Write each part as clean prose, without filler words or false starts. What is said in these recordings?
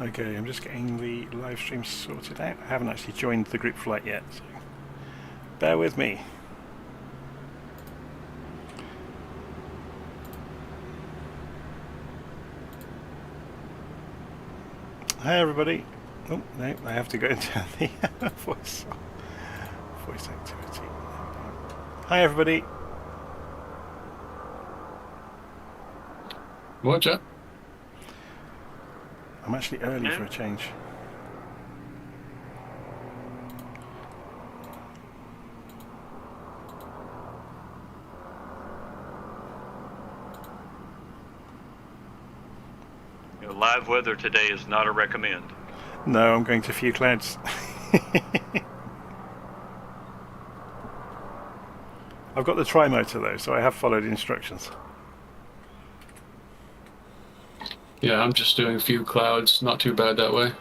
Okay, I'm just getting the live stream sorted out. I haven't actually joined the group flight yet, so bear with me. Hi everybody. Oh, no, I have to go into the voice activity. Hi everybody. What's up? I'm actually early for a change. You know, live weather today is not a recommend. No, I'm going to Few Clouds. I've got the tri-motor though, so I have followed instructions. Yeah, I'm just doing a few clouds. Not too bad that way.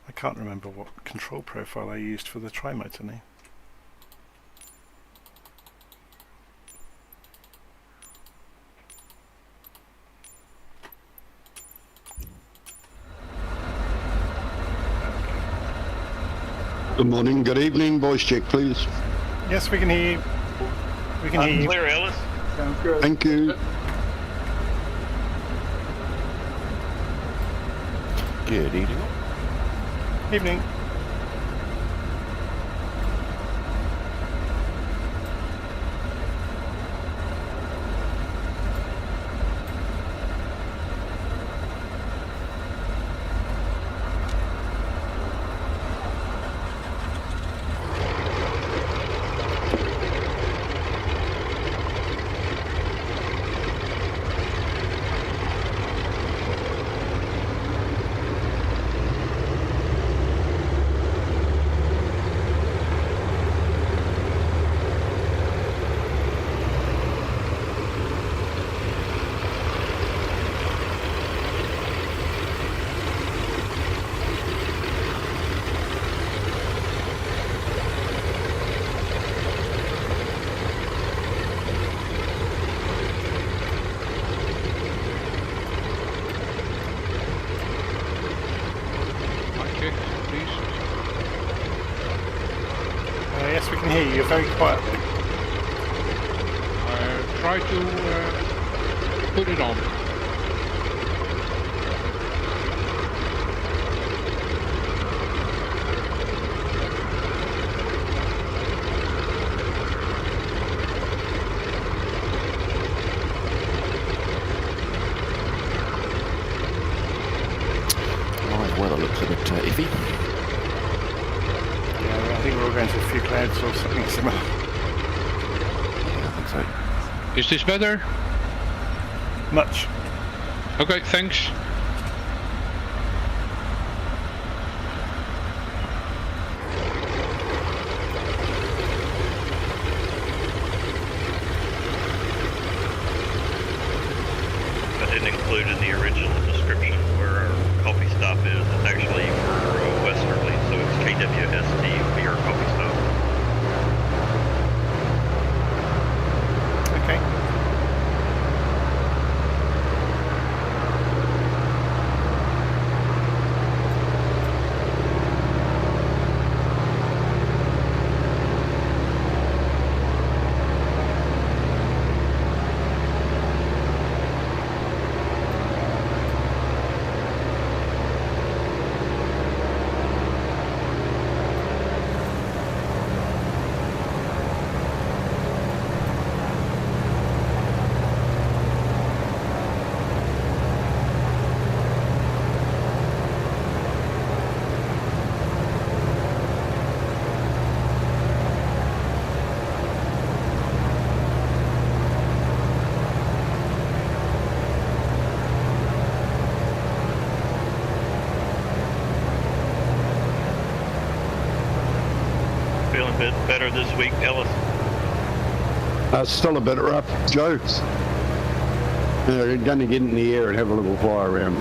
I can't remember what control profile I used for the tri-motor now. Good morning, good evening. Voice check, please. Yes, we can hear you. We can hear you. Clear, Ellis. Sounds good. Thank you. Good evening. Evening. Yes, we can hear you. You're very quiet though. Try to put it on. Live weather looks a bit iffy. Yeah, I think we're all going to a Few Clouds or something similar. Yeah, I think so. Is this better? Much. Okay, thanks. I didn't include in the original description where our coffee stop is. It's actually for Westerly, so it's KWST for your coffee stop. Okay. Feeling a bit better this week, Ellis? Still a bit rough, Joe. You're going to get in the air and have a little fly around.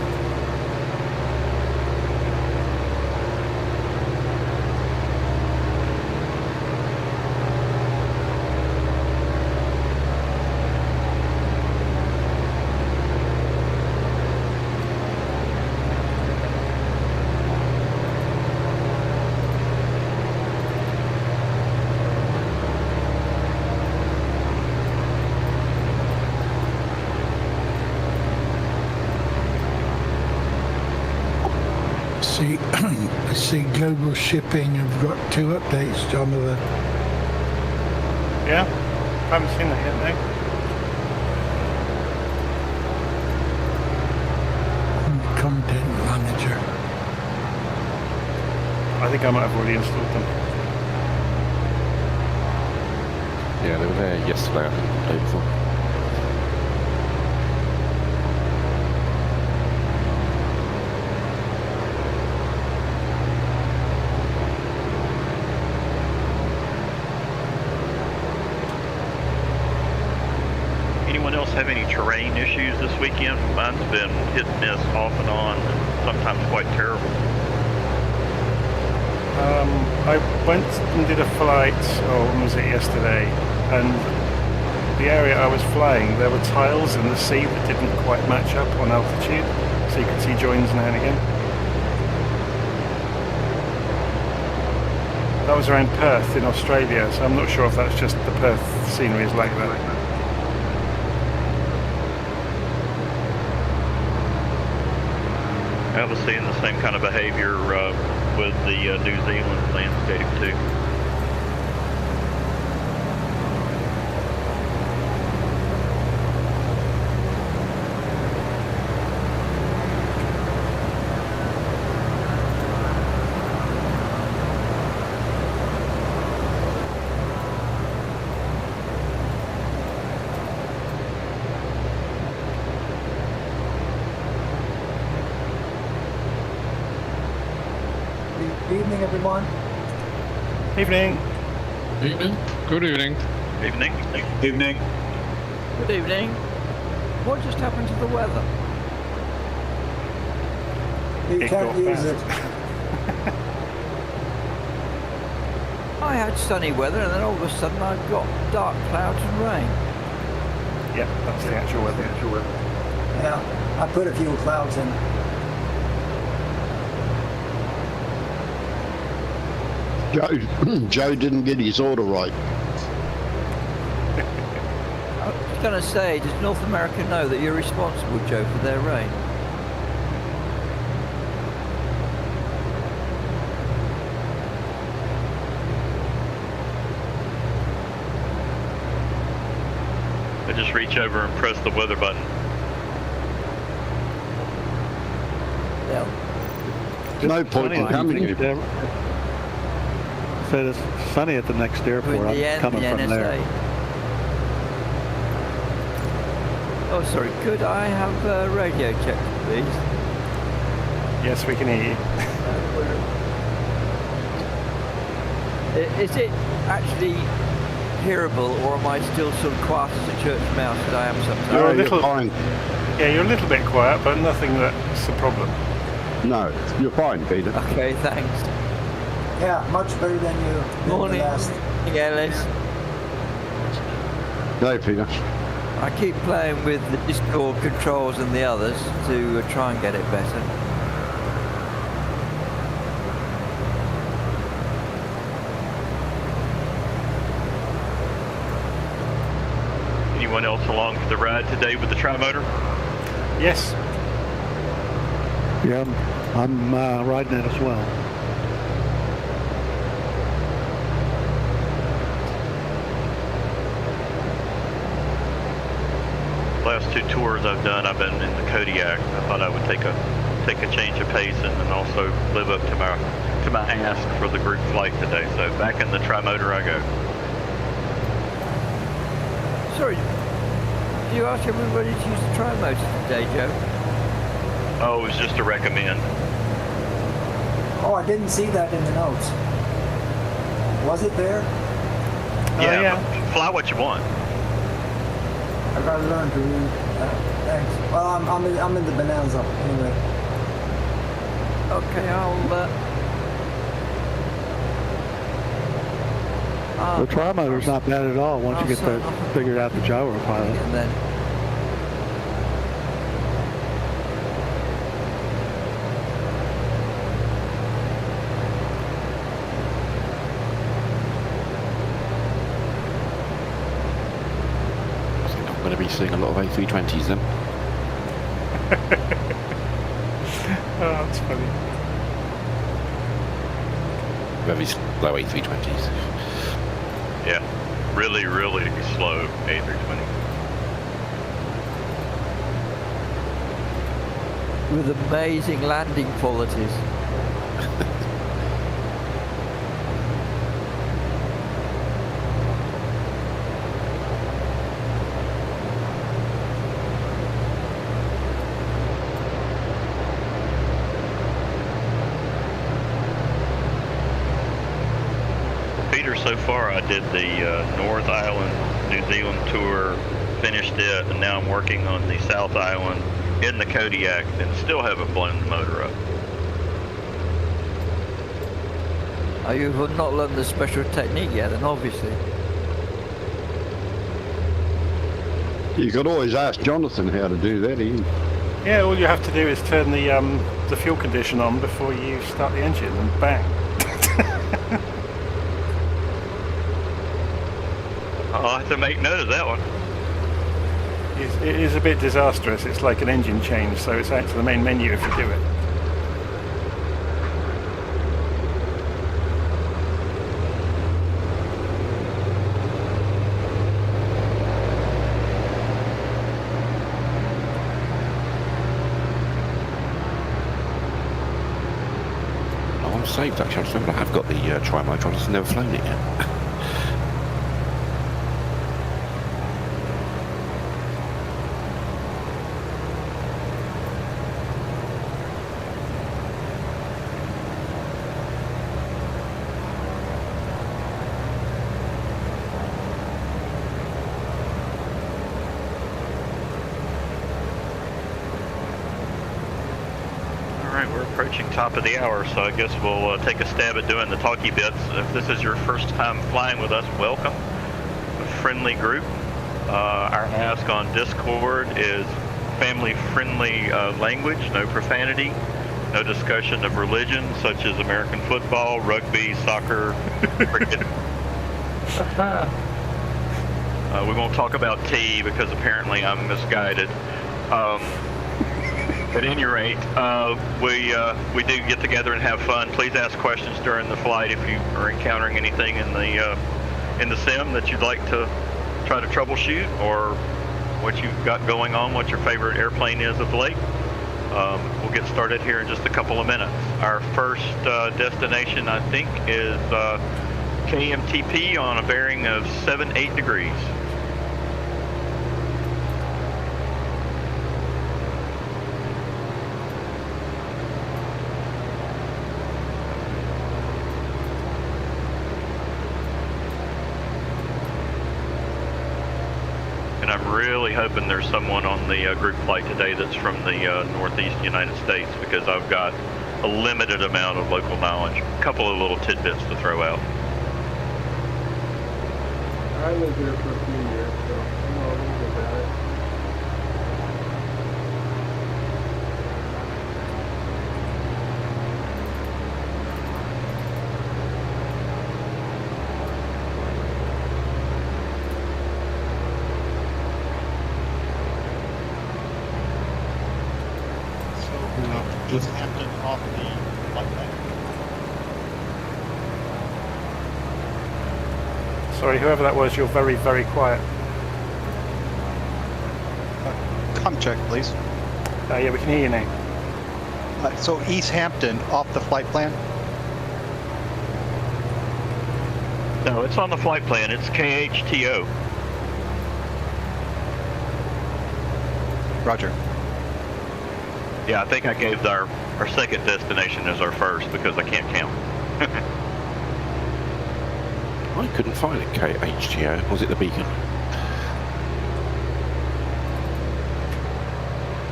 I see Global Shipping have got 2 updates, Jonathan. Yeah? Haven't seen that yet, no? Content Manager. I think I might have already installed them. Yeah, they were there yesterday, I think, the day before. Anyone else have any terrain issues this weekend? Mine's been hit and miss off and on, and sometimes quite terrible. I went and did a flight, when was it, yesterday, and the area I was flying, there were tiles in the sea that didn't quite match up on altitude, so you could see joins now and again. That was around Perth in Australia, so I'm not sure if that's just the Perth scenery is like that. I was seeing the same kind of behavior with the New Zealand landscape too. Good evening, everyone. Evening. Evening. Good evening. Evening. Evening. Good evening. What just happened to the weather? You It can't got use bad. it. I had sunny weather and then all of a sudden I've got dark clouds and rain. Yeah, that's the actual weather. Yeah, I put a few clouds in. Joe didn't get his order right. I was going to say, does North America know that you're responsible, Joe, for their rain? I just reach over and press the weather button. Yeah. No point in coming here. Said it's sunny at the next airport. I'm coming from there. Oh, sorry. Could I have a radio check, please? Yes, we can hear you. Is it actually hearable, or am I still sort of quiet as a church mouse that I am sometimes? You're a you're little- fine. Yeah, you're a little bit quiet, but nothing that's a problem. No, you're fine, Peter. Okay, thanks. Yeah, much better than you. than the Morning, last. Ellis. No, Peter. I keep playing with the Discord controls and the others to try and get it better. Anyone else along for the ride today with the tri-motor? Yes. Yeah, I'm riding it as well. Last two tours I've done, I've been in the Kodiak. I thought I would take a change of pace and then also live up to my ask for the group flight today. So back in the tri-motor I go. Sorry, did you ask everybody to use the tri-motor today, Joe? Oh, it was just to recommend. Oh, I didn't see that in the notes. Was it there? Yeah, fly what you want. I gotta learn to read. Thanks. Well, I'm in the Bonanza anyway. Okay, The tri-motor's not bad at all once you get figured out the gyro pilot. And then I'm going to be seeing a lot of A320s then. Oh, that's funny. Very slow A320s. Yeah, really, really slow A320. with amazing landing qualities. Peter, so far I did the North Island, New Zealand tour, finished it, and now I'm working on the South Island in the Kodiak and still haven't blown the motor up. Oh, you have not learned the special technique yet, then obviously. You could always ask Jonathan how to do that. Yeah, all you have to do is turn the fuel condition on before you start the engine, and bang. I'll have to make note of that one. It is a bit disastrous. It's like an engine change, so it's out to the main menu if you do it. Oh, I'm saved actually. I just remember I have got the tri-motor, I've just never flown it yet. We're approaching top of the hour, so I guess we'll take a stab at doing the talkie bits. If this is your first time flying with us, welcome. A friendly group. Our ask on Discord is family-friendly language, no profanity, no discussion of religion such as American football, rugby, soccer, cricket. We won't talk about tea because apparently I'm misguided. At any rate, we do get together and have fun. Please ask questions during the flight if you are encountering anything in the sim that you'd like to try to troubleshoot, or what you've got going on, what your favorite airplane is of late. We'll get started here in just a couple of minutes. Our first destination, I think, is KMTP on a bearing of 78 degrees. really hoping there's someone on the group flight today that's from the Northeast United States, because I've got a limited amount of local knowledge. A couple of little tidbits to throw out. I lived there for a few years, so I know a little bit about it. East Hampton off the flight plan. Sorry, whoever that was, you're very, very quiet. Com check, please. Yeah, we can hear you now. So East Hampton off the flight plan. No, it's on the flight plan. It's KHTO. Roger. Yeah, I think I gave our second destination as our first because I can't count. I couldn't find it, KHTO. Was it the beacon?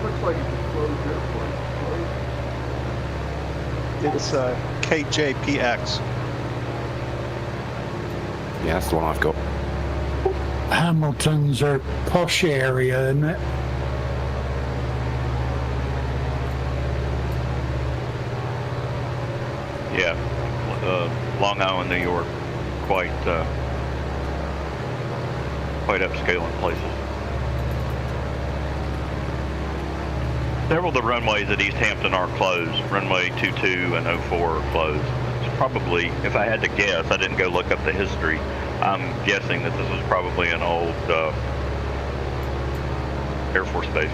Looks like it's a closed airport. It's KJPX. Yeah, that's the one I've got. Hamilton's a posh area, isn't it? Yeah, Long Island, New York, quite upscale in places. Several of the runways at East Hampton are closed. Runway 22 and 04 are closed. It's probably, if I had to guess, I didn't go look up the history, I'm guessing that this was probably an old Air Force base.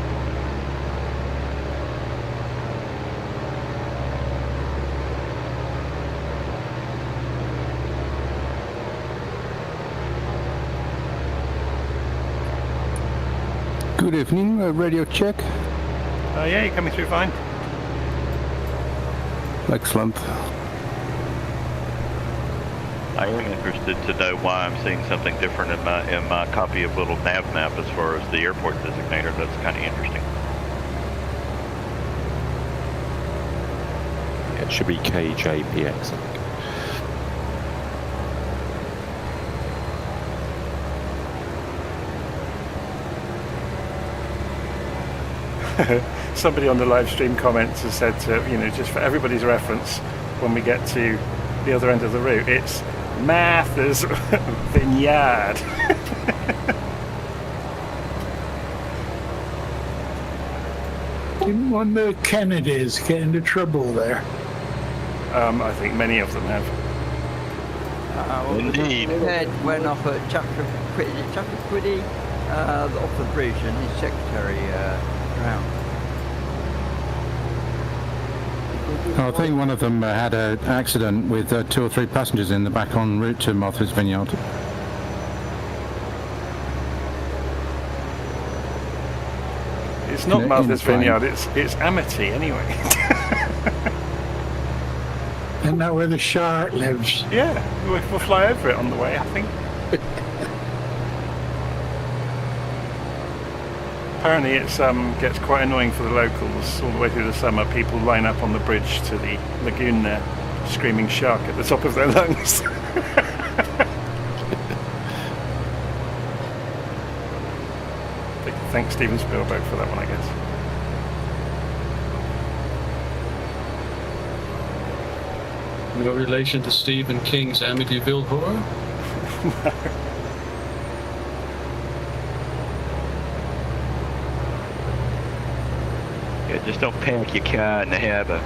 Good evening, radio check. Yeah, you're coming through fine. Excellent. I am interested to know why I'm seeing something different in my copy of LittleNavMap as far as the airport designator. That's kind of interesting. Yeah, it should be KJPX, I think. Somebody on the live stream comments has said to, just for everybody's reference, when we get to the other end of the route, it's Marthas Vineyard. Didn't one of the Kennedys get into trouble there? I think many of them have. Indeed. His head went off at Chappaquiddy, off the bridge, and his secretary drowned. I think one of them had an accident with 2 or 3 passengers in the back en route to Marthas Vineyard. It's not Marthas Vineyard, it's Amity anyway. Isn't that where the shark lives? Yeah, we'll fly over it on the way, I think. Apparently it gets quite annoying for the locals all the way through the summer. People line up on the bridge to the lagoon there, screaming shark at the top of their lungs. Thanks Steven Spielberg for that one, I guess. No relation to Stephen King's Amityville Horror? No. Yeah, just don't park your car in the harbour.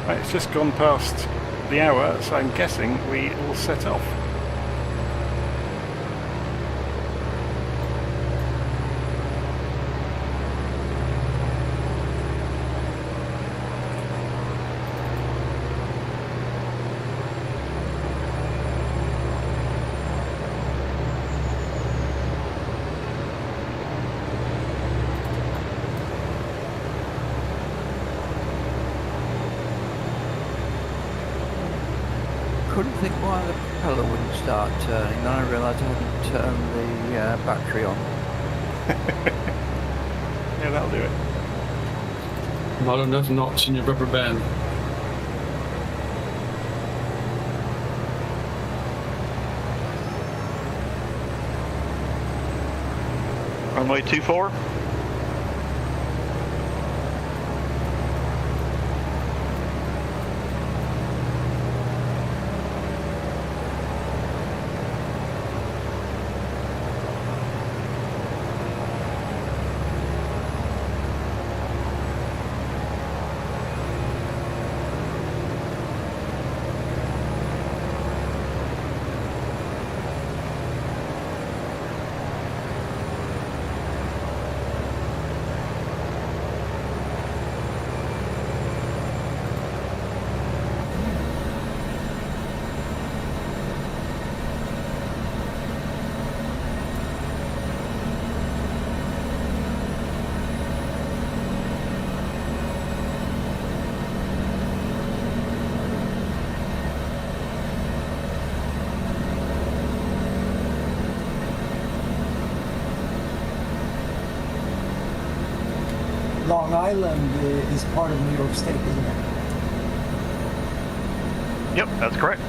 Right, it's just gone past the hour, so I'm guessing we all set off. couldn't think why the propeller wouldn't start turning. Then I realised I hadn't turned the battery on. Yeah, that'll do it. Not enough knots in your rubber band. Runway 24. Long Island is part of New York State, isn't it? Yep, that's correct.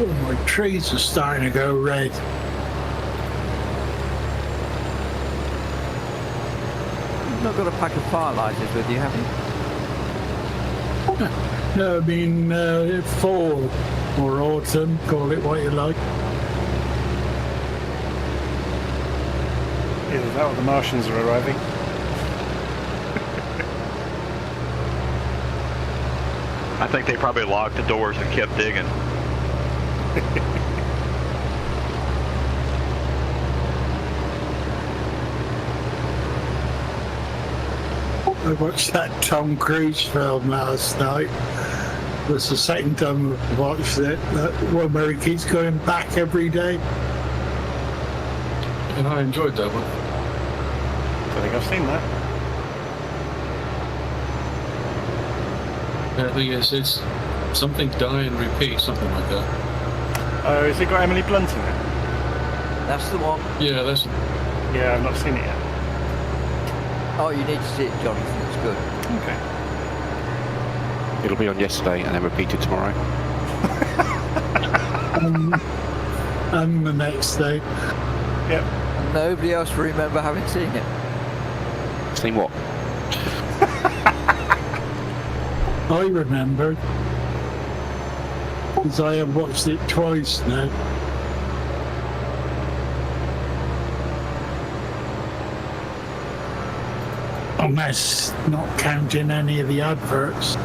Oh, my trees are starting to go red. You've not got a pack of firelighters with you, have you? No, I mean fall or autumn, call it what you like. Either that or the Martians are arriving. I think they probably locked the doors and kept digging. I watched that Tom Cruise film last night. It was the second time I've watched it. That one where he keeps going back every day. And I enjoyed that one. I think I've seen that. Apparently, it's something die and repeat, something like that. Oh, has it got Emily Blunt in it? That's the one. Yeah, that's. Yeah, I've not seen it yet. Oh, you need to see it, Jonathan. It's good. Okay. It'll be on yesterday and then repeated tomorrow. And the next day. Yep. Nobody else will remember having seen it. Seen what? I remember. Because I have watched it twice now. Unless not counting any of the adverts.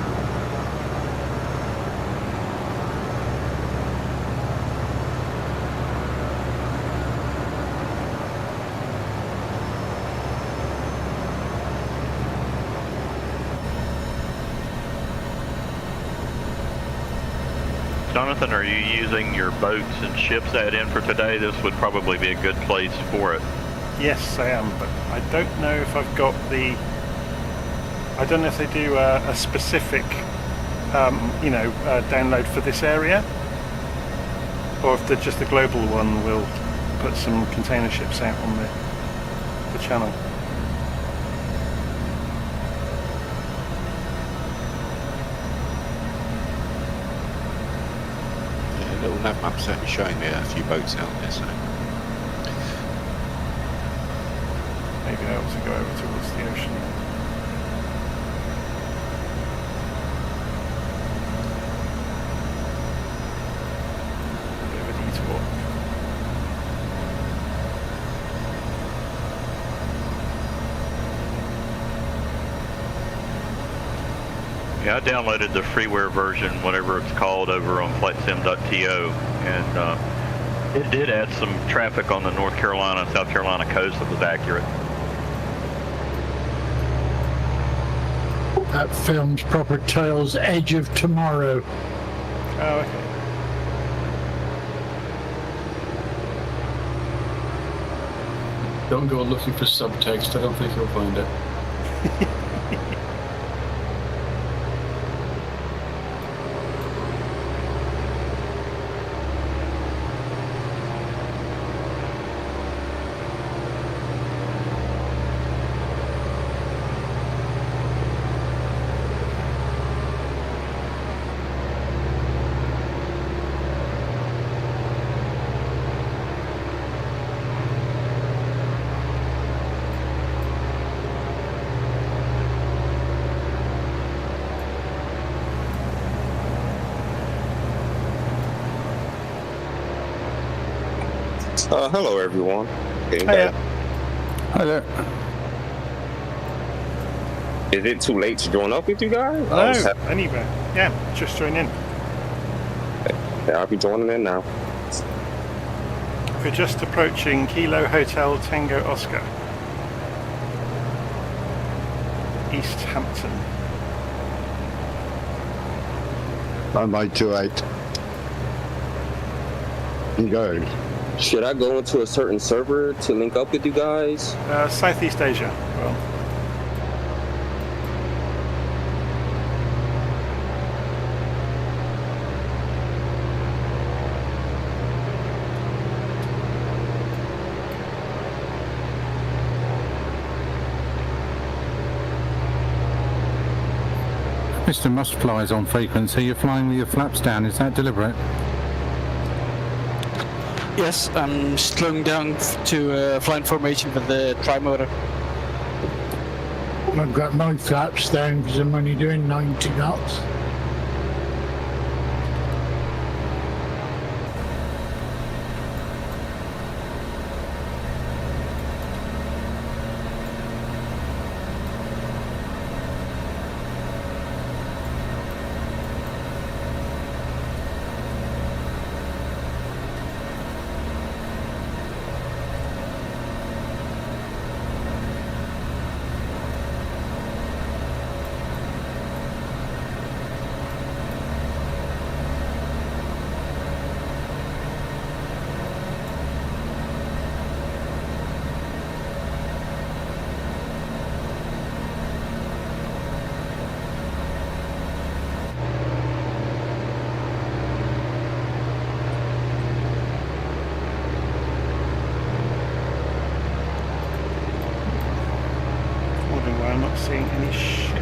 Jonathan, are you using your boats and ships add-in for today? This would probably be a good place for it. Yes, I am, but I don't know if I've got the... I don't know if they do a specific, download for this area, or if just the global one will put some container ships out on the channel. Yeah, LittleNavMap certainly showing me a few boats out there, so. Maybe I ought to go over towards the ocean. Bit of a detour. Yeah, I downloaded the freeware version, whatever it's called, over on flightsim.to, and it did add some traffic on the North Carolina and South Carolina coast that was accurate. That film's proper title's Edge of Tomorrow. Oh, okay. Don't go looking for subtext. I don't think you'll find it. Hello, everyone. Hiya. Hi there. Is it too late to join up with you guys? No, anywhere. Yeah, just join in. Yeah, I'll be joining in now. We're just approaching Kilo Hotel Tango Oscar. East Hampton. 9828. You go. Should I go into a certain server to link up with you guys? Southeast Asia. Well, Mr. Must flies on frequency. You're flying with your flaps down. Is that deliberate? Yes, I'm slowing down to flying formation with the tri-motor. I've got my flaps down because I'm only doing 90 knots. seeing any ships.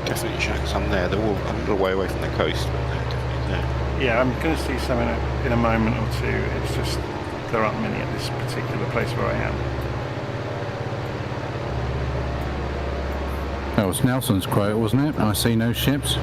Definitely showing some there. They're all a little way away from the coast, but they're definitely there. Yeah, I'm going to see some in a moment or two. It's just there aren't many at this particular place where I am. That was Nelson's quote, wasn't it? I see no ships.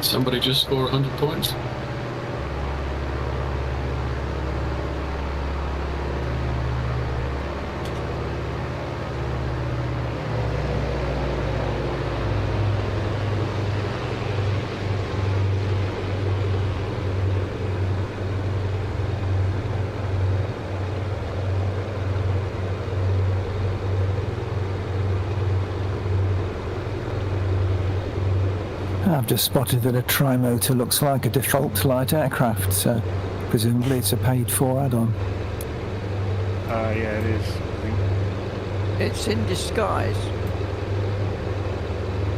Somebody just scored 100 points. I've just spotted that a tri-motor looks like a default light aircraft, so presumably it's a paid-for add-on. Yeah, it is. I think. It's in disguise.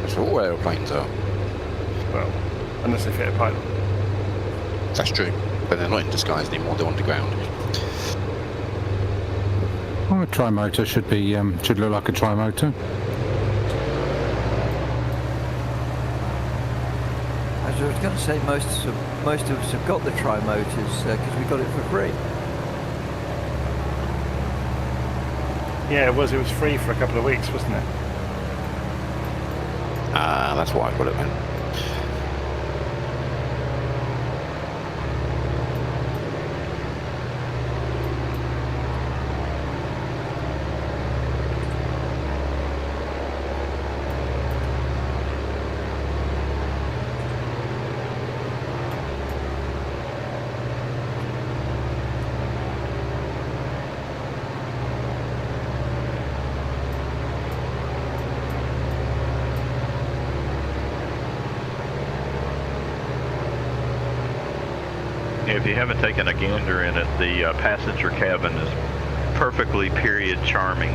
That's all aeroplanes are. Well, unless they fit a pilot. That's true, but they're not in disguise anymore. They're underground. Well, a tri-motor should look like a tri-motor. As I was going to say, most of us have got the tri-motors because we got it for free. Yeah, it was free for a couple of weeks, wasn't it? Ah, that's why I got it then. If you haven't taken a gander in it, the passenger cabin is perfectly period charming.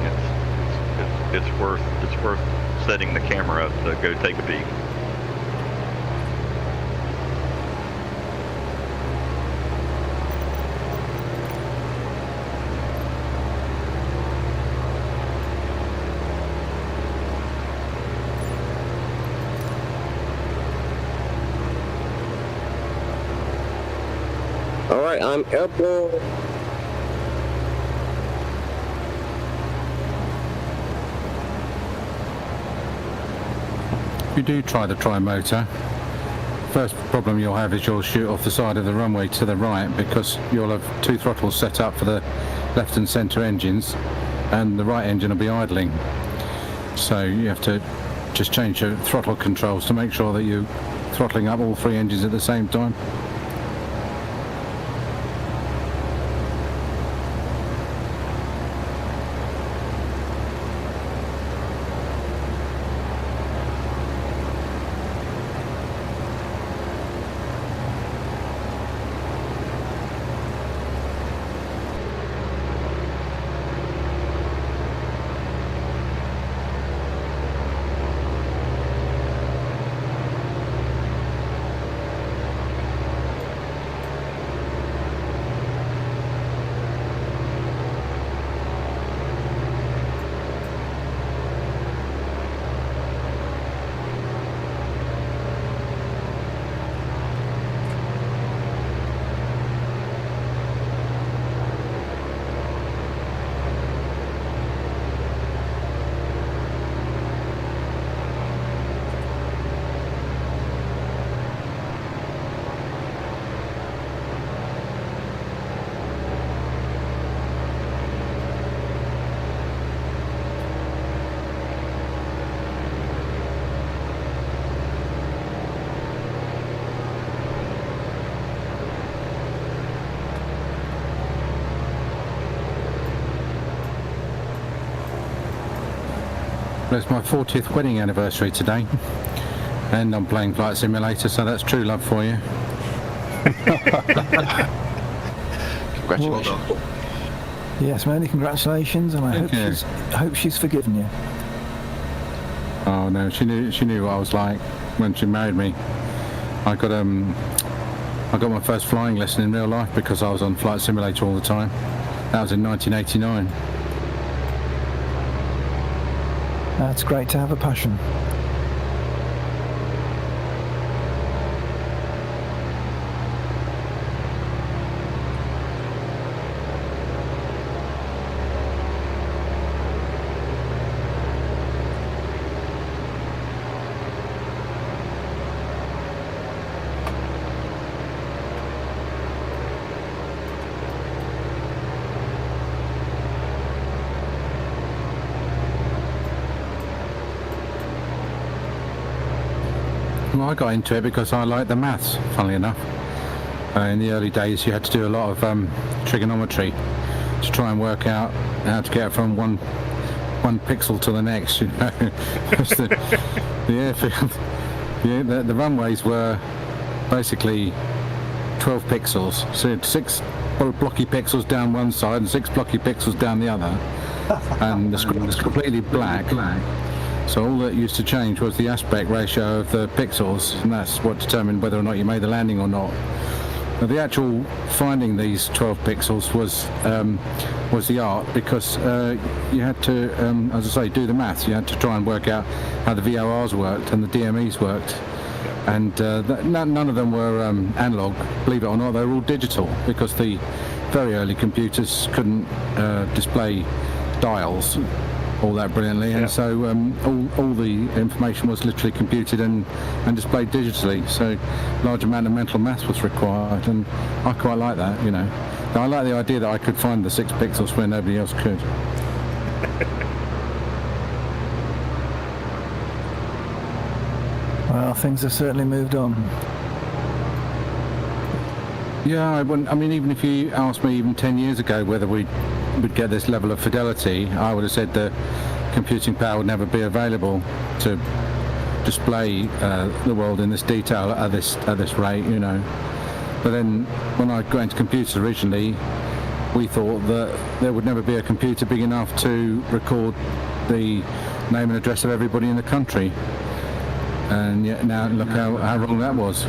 It's worth setting the camera up to go take a peek. Alright, I'm airborne. If you do try the tri-motor, first problem you'll have is you'll shoot off the side of the runway to the right because you'll have two throttles set up for the left and centre engines and the right engine will be idling. So you have to just change your throttle controls to make sure that you're throttling up all three engines at the same time. Well, it's my 40th wedding anniversary today, and I'm playing Flight Simulator, so that's true love for you. Congratulations. Yes, many congratulations, and I hope she's forgiven you. Oh no, she knew what I was like when she married me. I got my first flying lesson in real life because I was on Flight Simulator all the time. That was in 1989. It's great to have a passion. Well, I got into it because I liked the maths, funnily enough. In the early days you had to do a lot of trigonometry to try and work out how to get from one pixel to the next, you know. The airfield, the runways were basically 12 pixels, so you had 6 blocky pixels down one side and 6 blocky pixels down the other, and the screen was completely black. So all that used to change was the aspect ratio of the pixels, and that's what determined whether or not you made the landing or not. But the actual finding these 12 pixels was the art, because you had to, as I say, do the maths. You had to try and work out how the VORs worked and the DMEs worked. And none of them were analog, believe it or not. They were all digital, because the very early computers couldn't display dials all that brilliantly, and so all the information was literally computed and displayed digitally, so large amount of mental maths was required, and I quite like that, you know. I like the idea that I could find the 6 pixels where nobody else could. Well, things have certainly moved on. Yeah, I mean, even if you asked me even 10 years ago whether we'd get this level of fidelity, I would have said that computing power would never be available to display the world in this detail at this rate, you know. But then when I got into computers originally, we thought that there would never be a computer big enough to record the name and address of everybody in the country. And yet now look how wrong that was.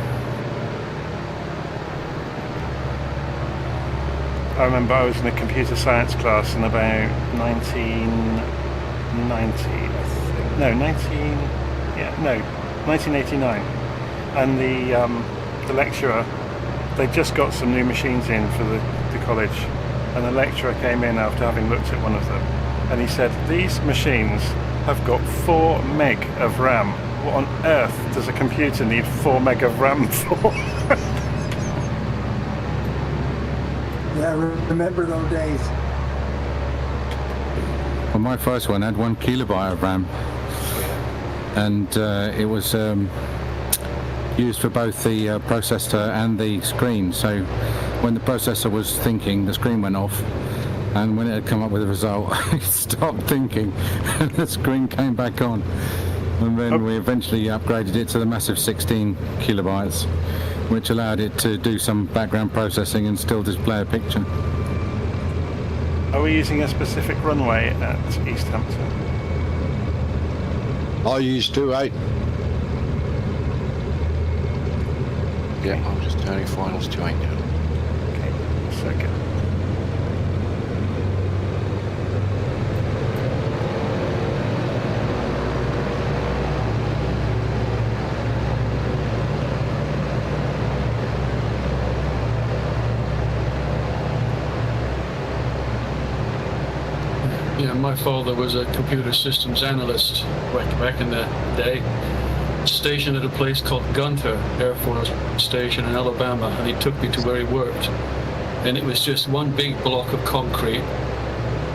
I remember I was in a computer science class in about 1989, and the lecturer, they'd just got some new machines in for the college, and the lecturer came in after having looked at one of them, and he said, "These machines have got 4 meg of RAM. What on earth does a computer need 4 meg of RAM for?" Yeah, remember those days. Well, my first one had 1 kilobyte of RAM, and it was used for both the processor and the screen. So when the processor was thinking, the screen went off, and when it had come up with a result, it stopped thinking, and the screen came back on. And then we eventually upgraded it to the massive 16 kilobytes, which allowed it to do some background processing and still display a picture. Are we using a specific runway at East Hampton? I used to, 8. Yeah, I'm just turning finals to 8 now. Okay, a second. Yeah, my father was a computer systems analyst back in the day, stationed at a place called Gunther Air Force Station in Alabama, and he took me to where he worked. And it was just one big block of concrete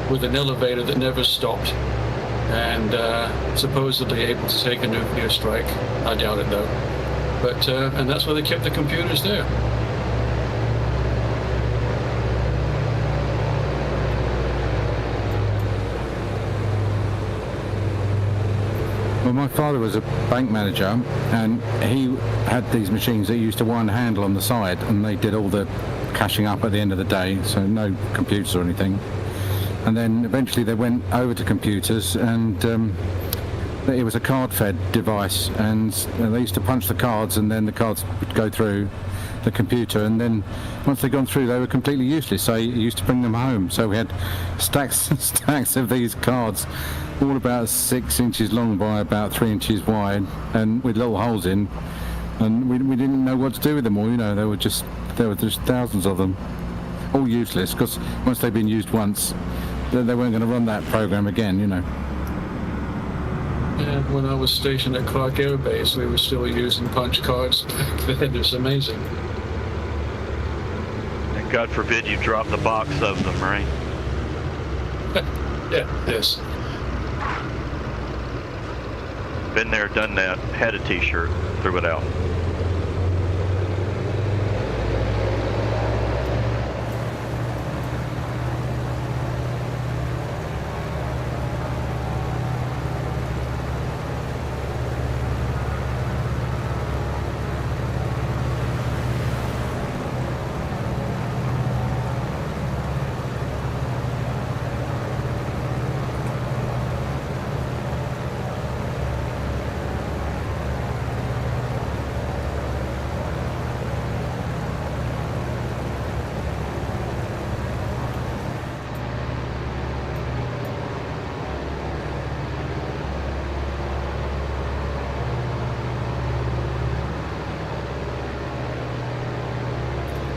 with an elevator that never stopped, and supposedly able to take a nuclear strike. I doubt it though. But and that's where they kept the computers there. Well, my father was a bank manager, and he had these machines that used to wind a handle on the side, and they did all the cashing up at the end of the day, so no computers or anything. And then eventually they went over to computers, and it was a card-fed device, and they used to punch the cards, and then the cards would go through the computer, and then once they'd gone through, they were completely useless, so you used to bring them home. So we had stacks and stacks of these cards, all about 6 inches long by about 3 inches wide, and with little holes in, and we didn't know what to do with them all. You know, there were just thousands of them, all useless, because once they'd been used once, they weren't going to run that program again, you know. Yeah, when I was stationed at Clark Air Base, we were still using punch cards back then. It's amazing. And God forbid you drop the box of them, right? Yeah, yes. Been there, done that. Had a T-shirt, threw it out.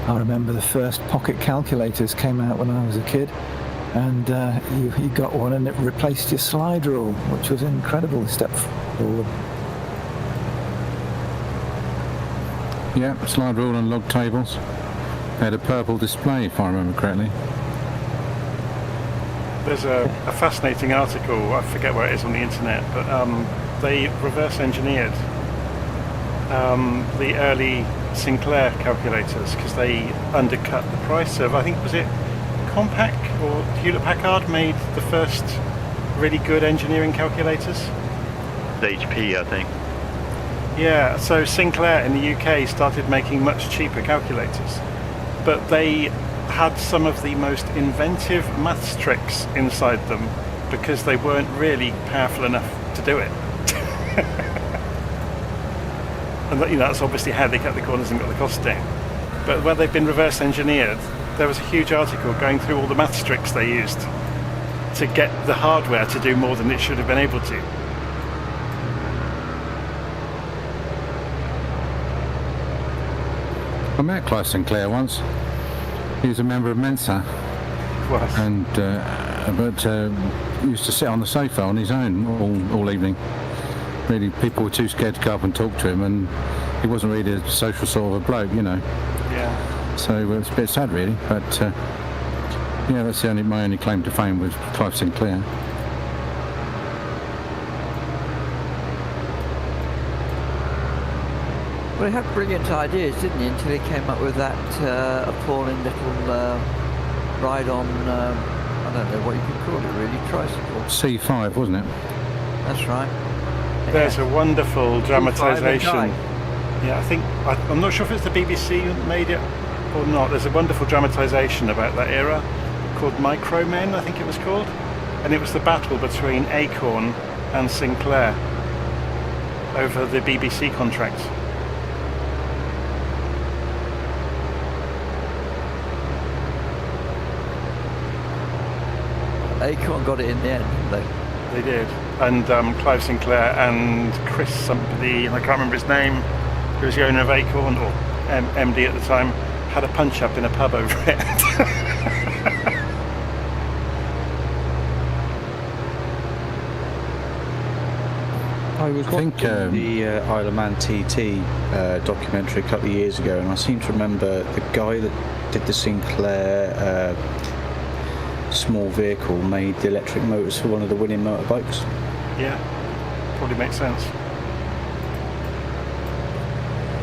I remember the first pocket calculators came out when I was a kid, and you got one and it replaced your slide rule, which was an incredible step forward. Yeah, slide rule and log tables. They had a purple display, if I remember correctly. There's a fascinating article, I forget where it is on the internet, but they reverse engineered the early Sinclair calculators because they undercut the price of, I think, was it Compaq or Hewlett-Packard made the first really good engineering calculators? The HP, I think. Yeah, so Sinclair in the UK started making much cheaper calculators, but they had some of the most inventive maths tricks inside them because they weren't really powerful enough to do it. And that, you know, that's obviously how they cut the corners and got the cost down. But where they've been reverse engineered, there was a huge article going through all the maths tricks they used to get the hardware to do more than it should have been able to. I met Clive Sinclair once. He was a member of Mensa. Was. And but he used to sit on the sofa on his own all evening. Really, people were too scared to go up and talk to him, and he wasn't really a social sort of a bloke, you know. Yeah. So it's a bit sad, really. But yeah, that's my only claim to fame was Clive Sinclair. Well, he had brilliant ideas, didn't he, until he came up with that appalling little ride on, I don't know what you could call it really, tricycle. C5, wasn't it? That's right. There's a wonderful dramatisation. C5 Yeah, I'm not sure if it's the BBC that made it or not. There's a wonderful dramatisation about that era called Micromen, I think it was called. And it was the battle between Acorn and Sinclair over the BBC contract. Acorn got it in the end, didn't they? They did. And Clive Sinclair and Chris somebody, I can't remember his name, who was the owner of Acorn, or MD at the time, had a punch-up in a pub over it. I was watching the Isle of Man TT documentary a couple of years ago, and I seem to remember the guy that did the Sinclair small vehicle made the electric motors for one of the winning motorbikes. Yeah, probably makes sense.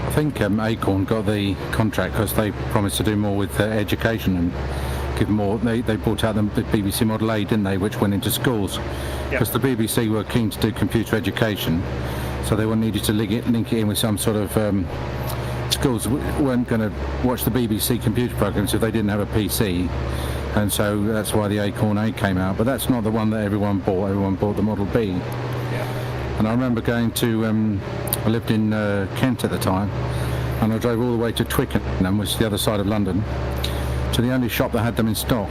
I think Acorn got the contract because they promised to do more with education and give more. They brought out the BBC Model A, didn't they, which went into schools, because the BBC were keen to do computer education, so they needed to link it in with some sort of schools weren't going to watch the BBC computer programs if they didn't have a PC, and so that's why the Acorn A came out. But that's not the one that everyone bought. Everyone bought the Model B. And I remember going to I lived in Kent at the time, and I drove all the way to Twickenham, which is the other side of London, to the only shop that had them in stock.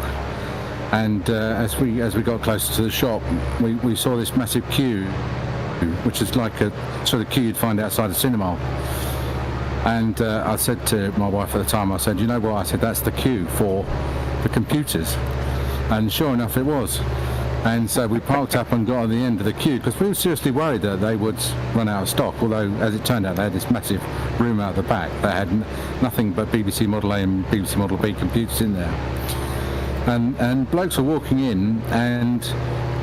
And as we got closer to the shop, we saw this massive queue, which is like a sort of queue you'd find outside a cinema. And I said to my wife at the time, I said, you know what? I said, that's the queue for the computers. And sure enough, it was. And so we parked up and got on the end of the queue, because we were seriously worried that they would run out of stock, although as it turned out they had this massive room out the back that had nothing but BBC Model A and BBC Model B computers in there. And blokes were walking in, and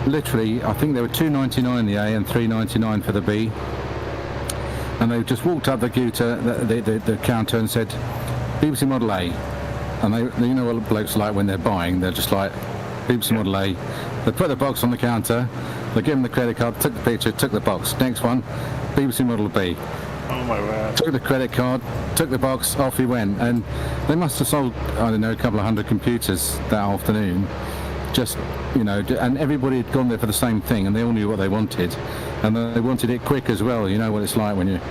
literally I think there were $2.99 the A and $3.99 for the B, and they just walked up the queue to the counter and said BBC Model A. And they, you know what blokes are like when they're buying, they're just like BBC Model A. They put the box on the counter, they give them the credit card, took the picture, took the box. Next one, BBC Model B. Oh my word. Took the credit card, took the box, off he went. And they must have sold, I don't know, a couple of hundred computers that afternoon. Just, you know, and everybody had gone there for the same thing, and they all knew what they wanted. And they wanted it quick as well. You know what it's like when you're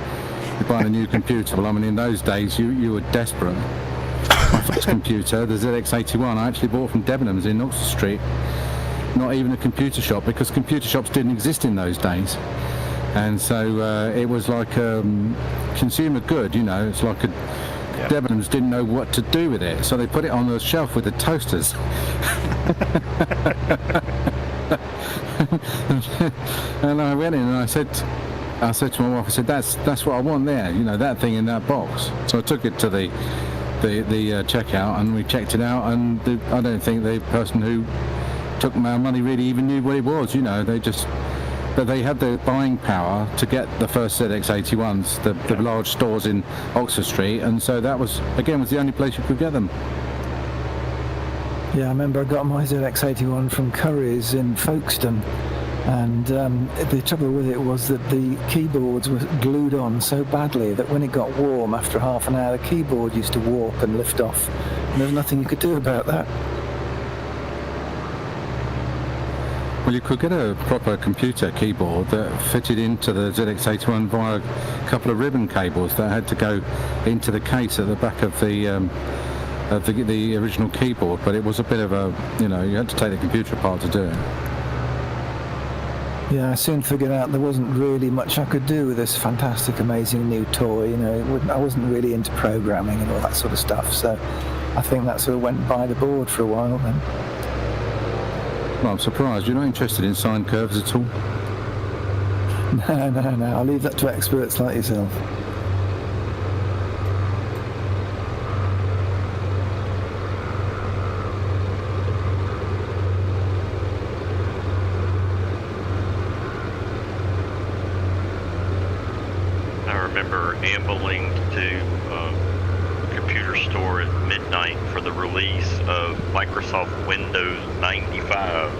buying a new computer. Well, I mean, in those days, you were desperate. My first computer, the ZX81, I actually bought from Debenhams in Oxford Street. Not even a computer shop, because computer shops didn't exist in those days. And so it was like consumer good, you know. It's like Debenhams didn't know what to do with it, so they put it on the shelf with the toasters. And I went in and I said to my wife, I said, that's what I want there, you know, that thing in that box. So I took it to the checkout, and we checked it out, and I don't think the person who took my money really even knew what it was, you know. But they had the buying power to get the first ZX81s, the large stores in Oxford Street, and so that was the only place you could get them. Yeah, I remember I got my ZX81 from Curry's in Folkestone, and the trouble with it was that the keyboards were glued on so badly that when it got warm after half an hour, the keyboard used to warp and lift off, and there was nothing you could do about that. Well, you could get a proper computer keyboard that fitted into the ZX81 via a couple of ribbon cables that had to go into the case at the back of the original keyboard, but it was a bit of a, you know, you had to take the computer apart to do it. Yeah, I soon figured out there wasn't really much I could do with this fantastic, amazing new toy. You know, I wasn't really into programming and all that sort of stuff, so I think that sort of went by the board for a while then. Well, I'm surprised you're not interested in sine curves at all. No, I'll leave that to experts like yourself. I remember ambling to a computer store at midnight for the release of Microsoft Windows 95.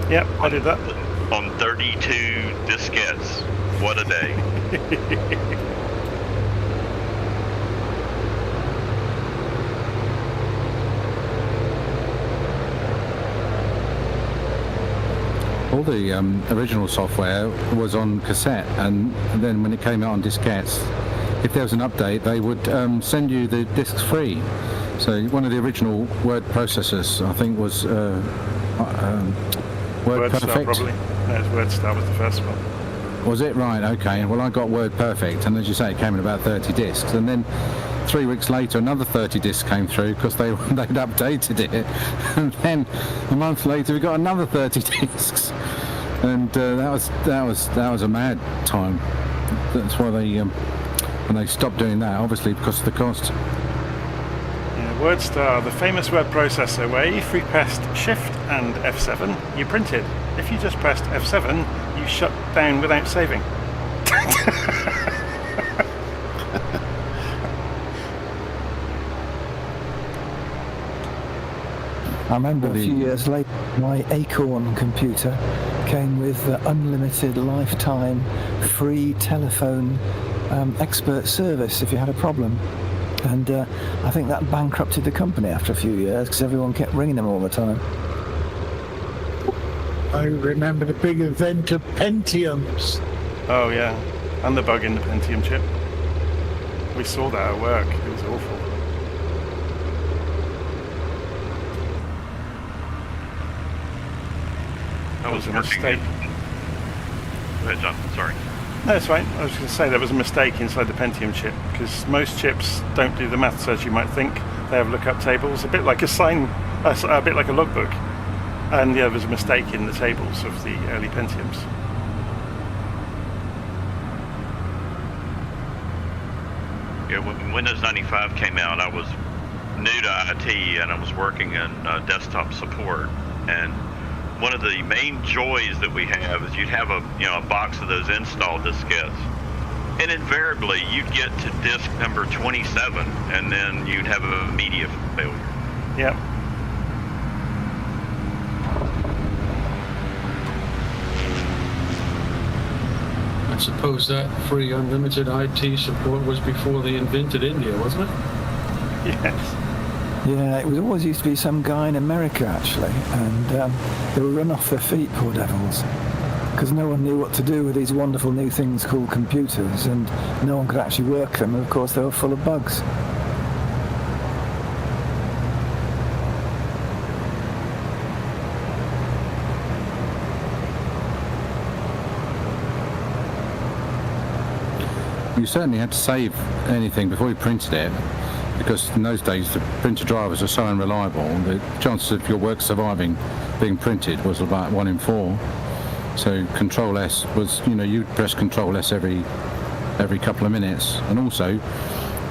Yep, I did that. On 32 diskettes. What a day. All the original software was on cassette, and then when it came out on diskettes, if there was an update, they would send you the discs free. So one of the original word processors, I think, was WordPerfect. Probably. No, WordStar was the first one. Was it? Right, okay. Well, I got WordPerfect, and as you say, it came in about 30 discs. And then 3 weeks later, another 30 discs came through because they'd updated it. And then a month later, we got another 30 discs. And that was a mad time. That's why when they stopped doing that, obviously because of the cost. Yeah, WordStar, the famous word processor where if you pressed Shift and F7, you printed. If you just pressed F7, you shut down without saving. I remember a few years later, my Acorn computer came with unlimited lifetime free telephone expert service if you had a problem. And I think that bankrupted the company after a few years because everyone kept ringing them all the time. I remember the big event of Pentiums. Oh yeah, and the bug in the Pentium chip. We saw that at work. It was awful. That was a mistake. Go ahead, John. Sorry. No, it's fine. I was going to say there was a mistake inside the Pentium chip because most chips don't do the maths as you might think. They have lookup tables, a bit like a a bit like a logbook. And yeah, there was a mistake in the tables of the early Pentiums. Yeah, when Windows 95 came out, I was new to IT and I was working in desktop support. And one of the main joys that we have is you'd have a box of those install diskettes, and invariably you'd get to disk number 27, and then you'd have a media failure. Yep. I suppose that free unlimited IT support was before they invented India, wasn't it? Yes. Yeah, it was always used to be some guy in America, actually, and they were run off their feet, poor devils, because no one knew what to do with these wonderful new things called computers, and no one could actually work them, and of course they were full of bugs. You certainly had to save anything before you printed it, because in those days the printer drivers are so unreliable. The chances of your work surviving being printed was about 1 in 4. So Control S was, you'd press Control S every couple of minutes, and also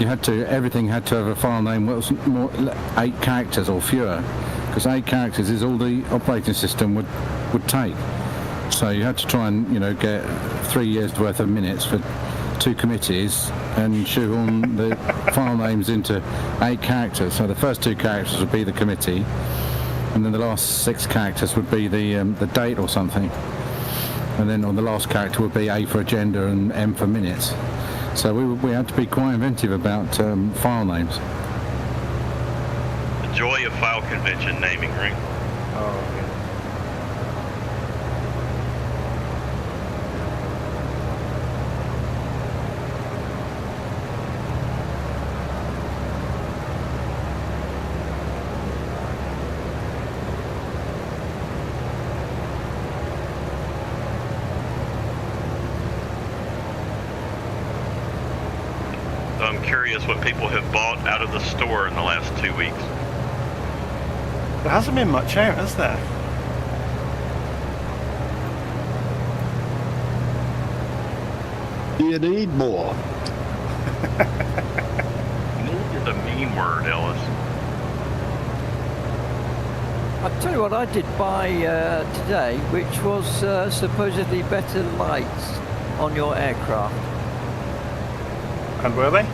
everything had to have a file name that was more 8 characters or fewer, because 8 characters is all the operating system would take. So you had to try and get 3 years worth of minutes for 2 committees and shoehorn the file names into 8 characters. So the first 2 characters would be the committee, and then the last 6 characters would be the date or something, and then on the last character would be A for agenda and M for minutes. So we had to be quite inventive about file names. The joy of file convention naming, right? Oh, yeah. I'm curious what people have bought out of the store in the last 2 weeks. There hasn't been much out, has there? Do you need more? Need is a mean word, Ellis. I'll tell you what I did buy today, which was supposedly better lights on your aircraft. And were they?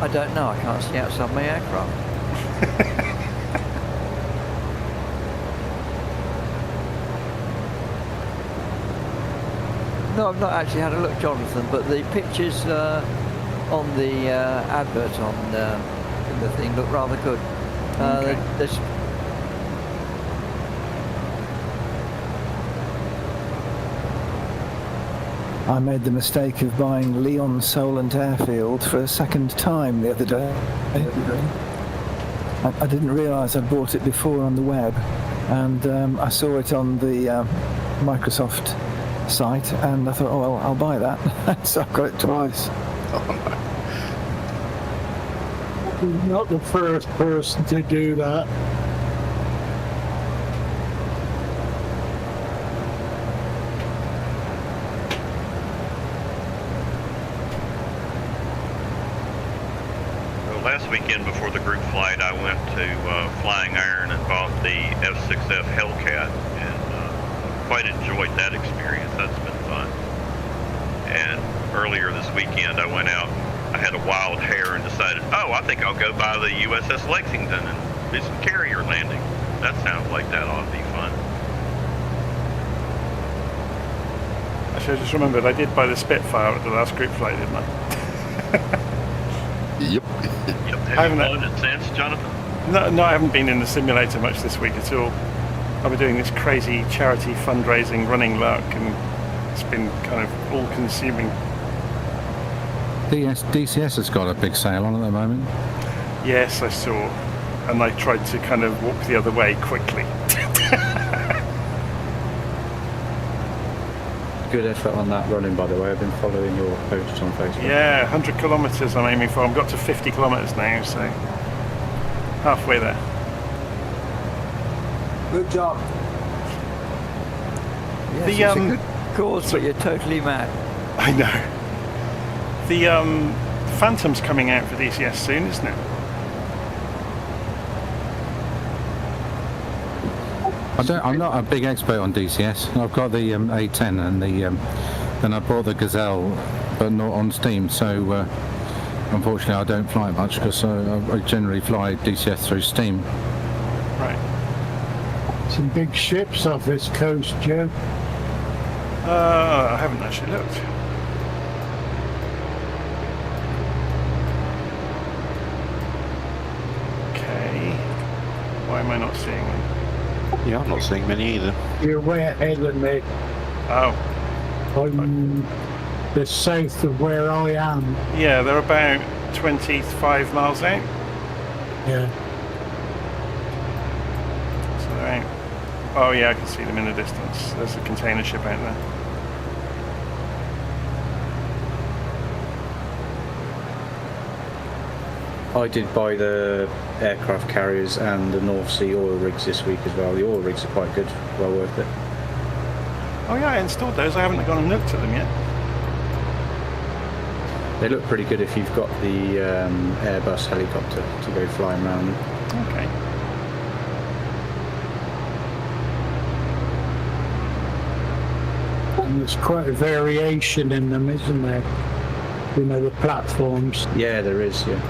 I don't know, I can't see outside my aircraft. No, I've not actually had a look, Jonathan, but the pictures on the advert on the thing look rather good. There's I made the mistake of buying Leon Solent Airfield for a second time the other day. I didn't realise I'd bought it before on the web, and I saw it on the Microsoft site, and I thought, oh well, I'll buy that. So I've got it twice. You're not the first person to do that. Last weekend before the group flight, I went to Flying Iron and bought the F6F Hellcat, and quite enjoyed that experience. That's been fun. And earlier this weekend, I went out. I had a wild hair and decided, oh, I think I'll go buy the USS Lexington, and do some carrier landing. That sounds like that ought to be fun. Actually, I just remembered I did buy the Spitfire at the last group flight, didn't I? Yep. Yep. Have you flown it since, Jonathan? No, I haven't been in the simulator much this week at all. I've been doing this crazy charity fundraising, running luck, and it's been kind of all-consuming. DCS has got a big sale on at the moment. Yes, I saw, and I tried to kind of walk the other way quickly. Good effort on that running, by the way. I've been following your posts on Facebook. Yeah, 100 kilometres I'm aiming for. I've got to 50 kilometres now, so halfway there. Good job. Yes, it's a good cause, but you're totally mad. I know. The Phantom's coming out for DCS soon, isn't it? I'm not a big expert on DCS. I've got the A10 and then I bought the Gazelle, but not on Steam. So unfortunately, I don't fly it much because I generally fly DCS through Steam. Right. Some big ships off this coast, Joe. I haven't actually looked. Okay. Why am I not seeing them? Yeah, I'm not seeing many either. You're way ahead of me. Oh. I'm the south of where I am. Yeah, they're about 25 miles out. Yeah. So they're out. Oh yeah, I can see them in the distance. There's a container ship out there. I did buy the aircraft carriers and the North Sea oil rigs this week as well. The oil rigs are quite good, well worth it. Oh yeah, I installed those. I haven't gone and looked at them yet. They look pretty good if you've got the Airbus helicopter to go flying around them. Okay. And there's quite a variation in them, isn't there? You know, the platforms. Yeah, there is, yeah.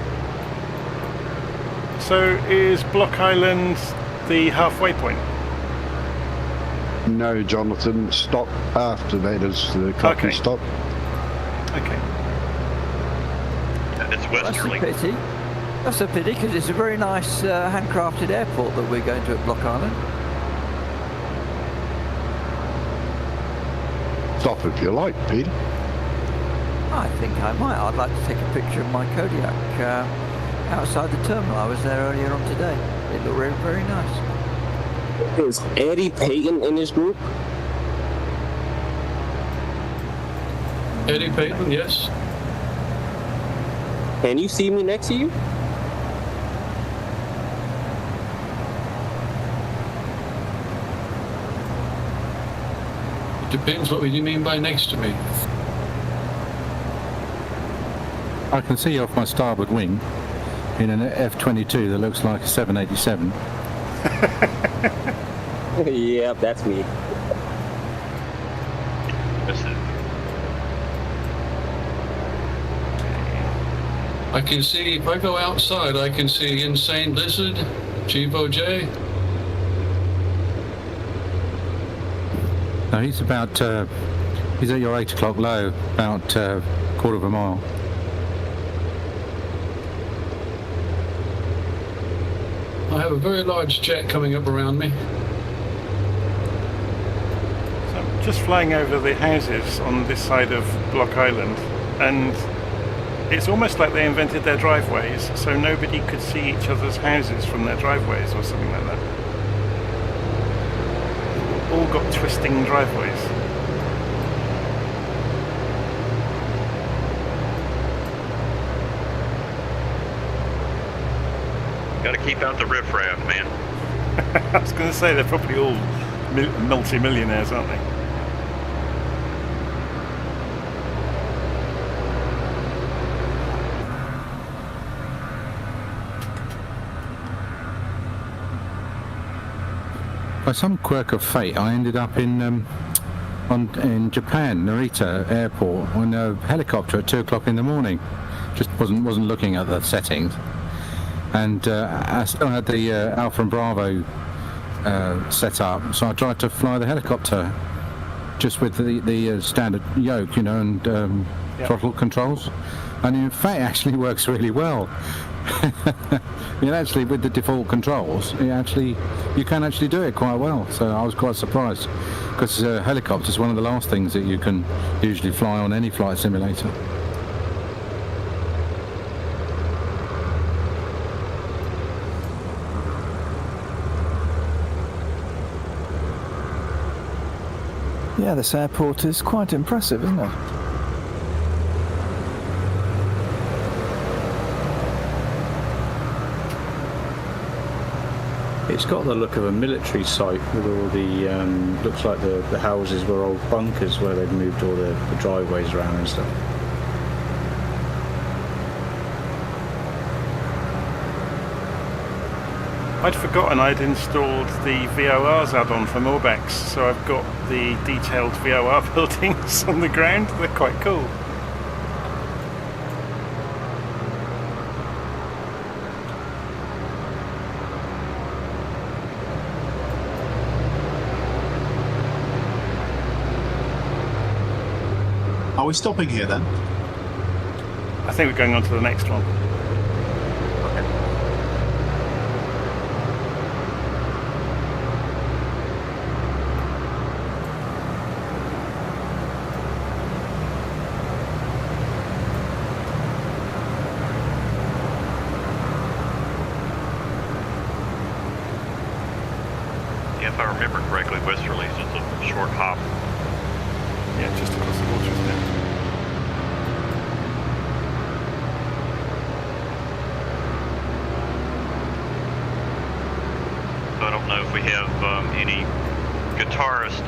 So is Block Island the halfway point? No, Jonathan. Stop after that is the cotton stop. Okay. It's That's a pity. That's a pity because it's a very nice handcrafted airport that we're going to at Block Island. Stop if you like, Peter. I think I might. I'd like to take a picture of my Kodiak outside the terminal. I was there earlier on today. It looked very, very nice. Is Eddie Payton in this group? Eddie Payton, yes. Can you see me next to you? It depends what you mean by next to me. I can see off my starboard wing in an F-22 that looks like a 787. Yeah, that's me. I can see, if I go outside, I can see Insane Lizard, Chivo J. No, he's about, he's at your 8 o'clock low, about quarter of a mile. I have a very large jet coming up around me. So I'm just flying over the houses on this side of Block Island, and it's almost like they invented their driveways so nobody could see each other's houses from their driveways or something like that. All got twisting driveways. Got to keep out the riffraff, man. I was going to say they're probably all multi-millionaires, aren't they? By some quirk of fate, I ended up in Japan, Narita Airport, on a helicopter at 2 o'clock in the morning. Just wasn't looking at the settings, and I still had the Alpha and Bravo set up, so I tried to fly the helicopter just with the standard yoke, you know, and throttle controls, and in fact it actually works really well. Actually with the default controls, you can actually do it quite well, so I was quite surprised, because helicopter is one of the last things that you can usually fly on any flight simulator. Yeah, this airport is quite impressive, isn't it? It's got the look of a military site with all the, looks like the houses were old bunkers where they've moved all the driveways around and stuff. I'd forgotten I'd installed the VORs add-on from Orbex, so I've got the detailed VOR buildings on the ground. They're quite cool. Are we stopping here then? I think we're going on to the next one. If I remember correctly, Westerly's is a short hop. Yeah, just across the water, isn't it? So I don't know if we have any guitarists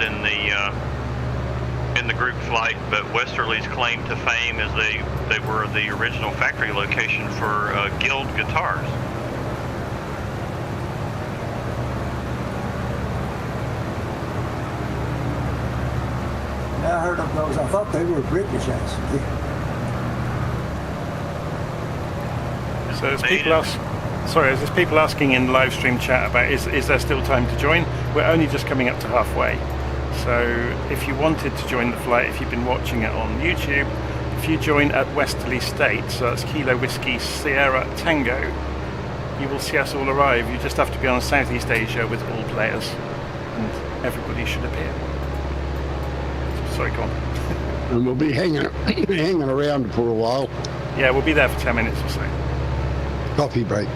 in the group flight, but Westerly's claim to fame is they were the original factory location for Guild guitars. I heard of those. I thought they were British, actually. So there's people asking in live stream chat about is there still time to join? We're only just coming up to halfway. So if you wanted to join the flight, if you've been watching it on YouTube, if you join at Westerly State, so that's Kilo Whiskey Sierra Tango, you will see us all arrive. You just have to be on Southeast Asia with all players, and everybody should appear. Sorry, go on. And we'll be hanging around for a while. Yeah, we'll be there for 10 minutes or so. Coffee break.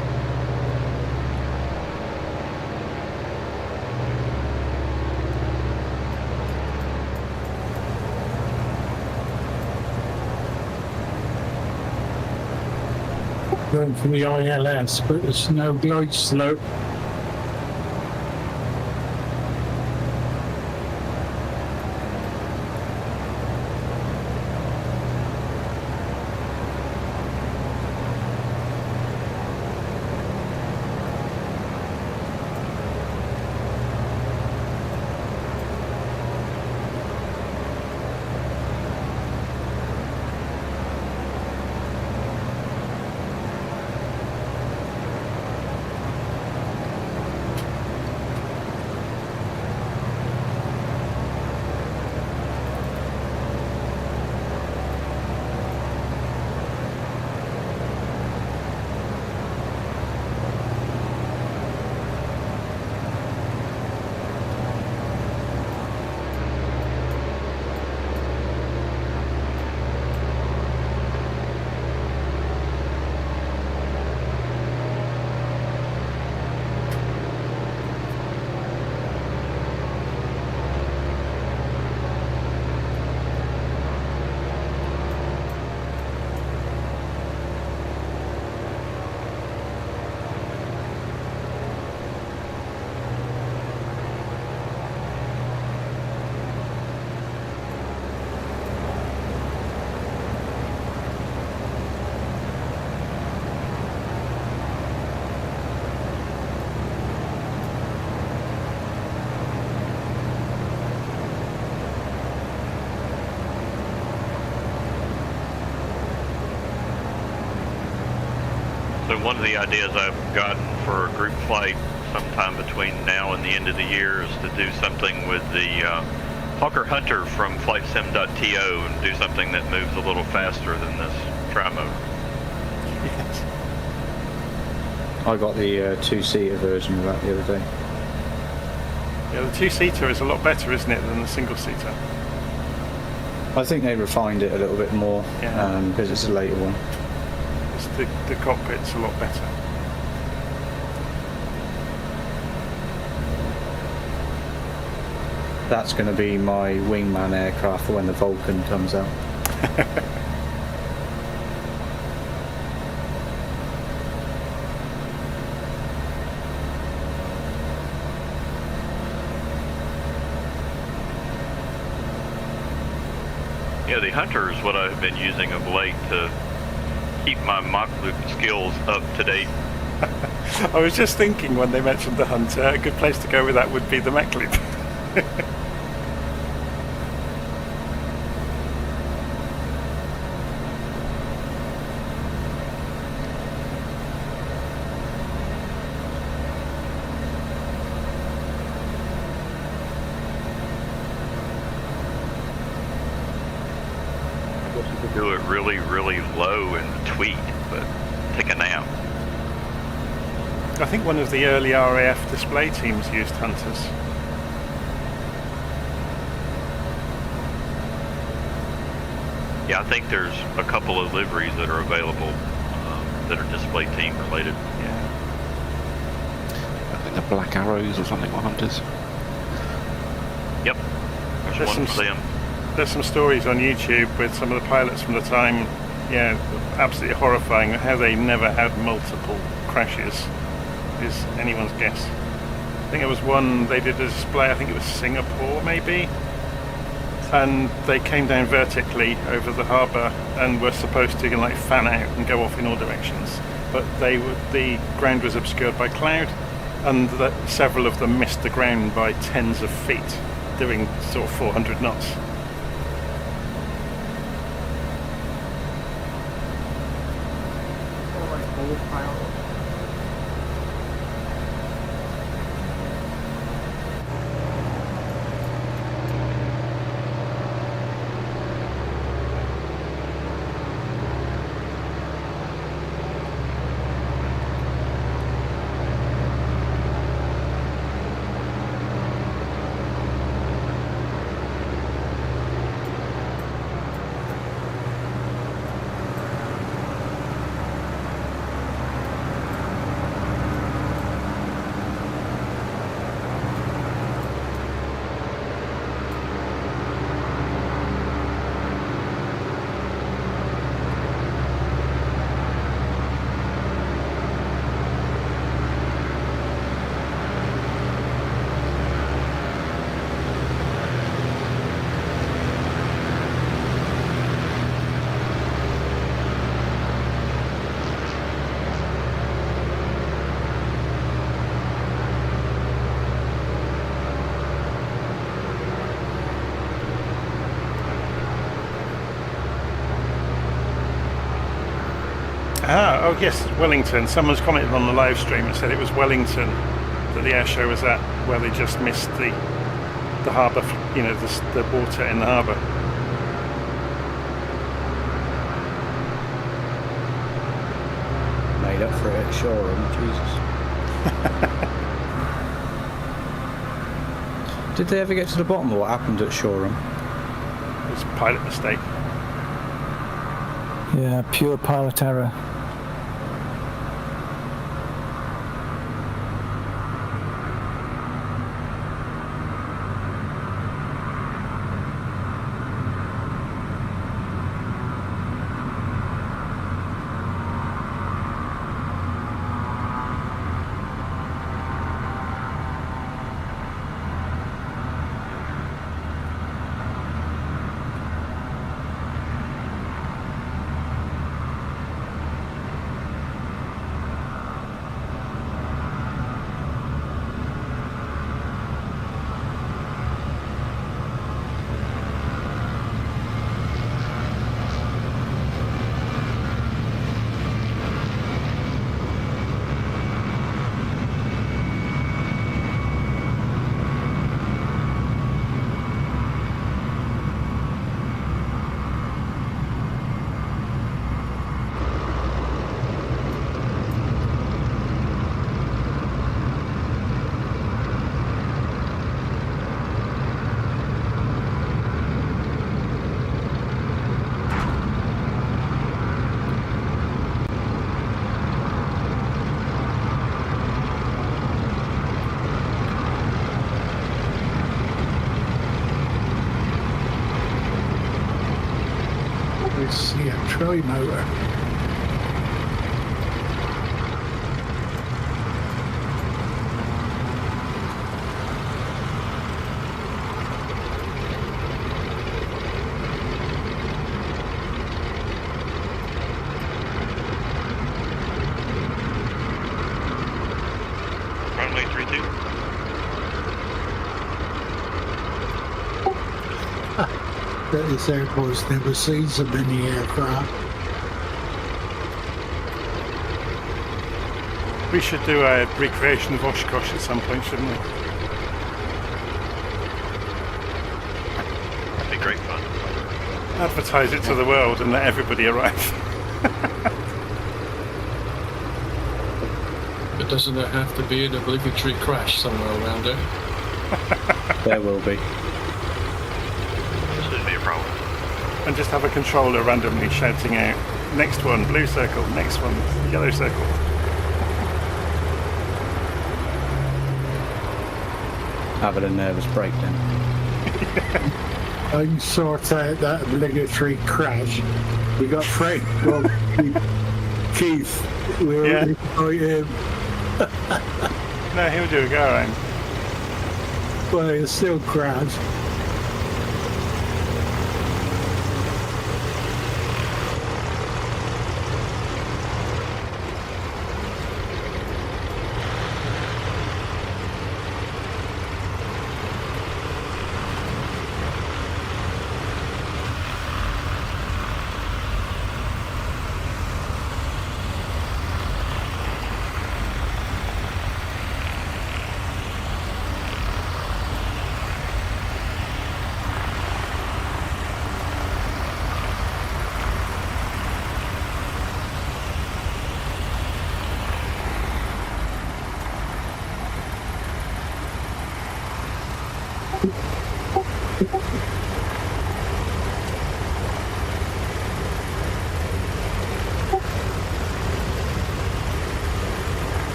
Going for the ILS, but there's no glide slope. one of the ideas I've gotten for a group flight sometime between now and the end of the year is to do something with the Hawker Hunter from FlightSim.to and do something that moves a little faster than this tri-mode. Yes. I got the two-seater version of that the other day. Yeah, the two-seater is a lot better, isn't it, than the single-seater? I think they refined it a little bit more because it's a later one. The cockpit's a lot better. That's going to be my wingman aircraft when the Vulcan comes out. Yeah, the Hunter is what I've been using of late to keep my mock loop skills up to date. I was just thinking when they mentioned the Hunter, a good place to go with that would be the Mac loop. Do it really, really low in the tweet, but take a nap. I think one of the early RAF display teams used Hunters. Yeah, I think there's a couple of liveries that are available that are display team related. Yeah. I think the Black Arrows or something were Hunters. Yep. There's one for them. There's some stories on YouTube with some of the pilots from the time, yeah, absolutely horrifying. How they never had multiple crashes is anyone's guess. I think it was one, they did a display, I think it was Singapore maybe, and they came down vertically over the harbour and were supposed to like fan out and go off in all directions, but the ground was obscured by cloud, and that several of them missed the ground by tens of feet doing sort of 400 knots. Oh yes, Wellington. Someone's commented on the live stream and said it was Wellington that the air show was at, where they just missed the harbour, you know, the water in the harbour. Made up for it at Shoreham, Jesus. Did they ever get to the bottom of what happened at Shoreham? It was a pilot mistake. Yeah, pure pilot error. sky motor. Runway 32. That this airport's never seen so many aircraft. We should do a recreation of Oshkosh at some point, shouldn't we? That'd be great fun. Advertise it to the world and let everybody arrive. But doesn't there have to be an obligatory crash somewhere around there? There will be. Shouldn't be a problem. And just have a controller randomly shouting out, next one, blue circle, next one, yellow circle. Having a nervous breakdown. I can sort out that obligatory crash. We got Frank, well, Keith. We'll invite him. No, he'll do a go around. Well, he'll still crash.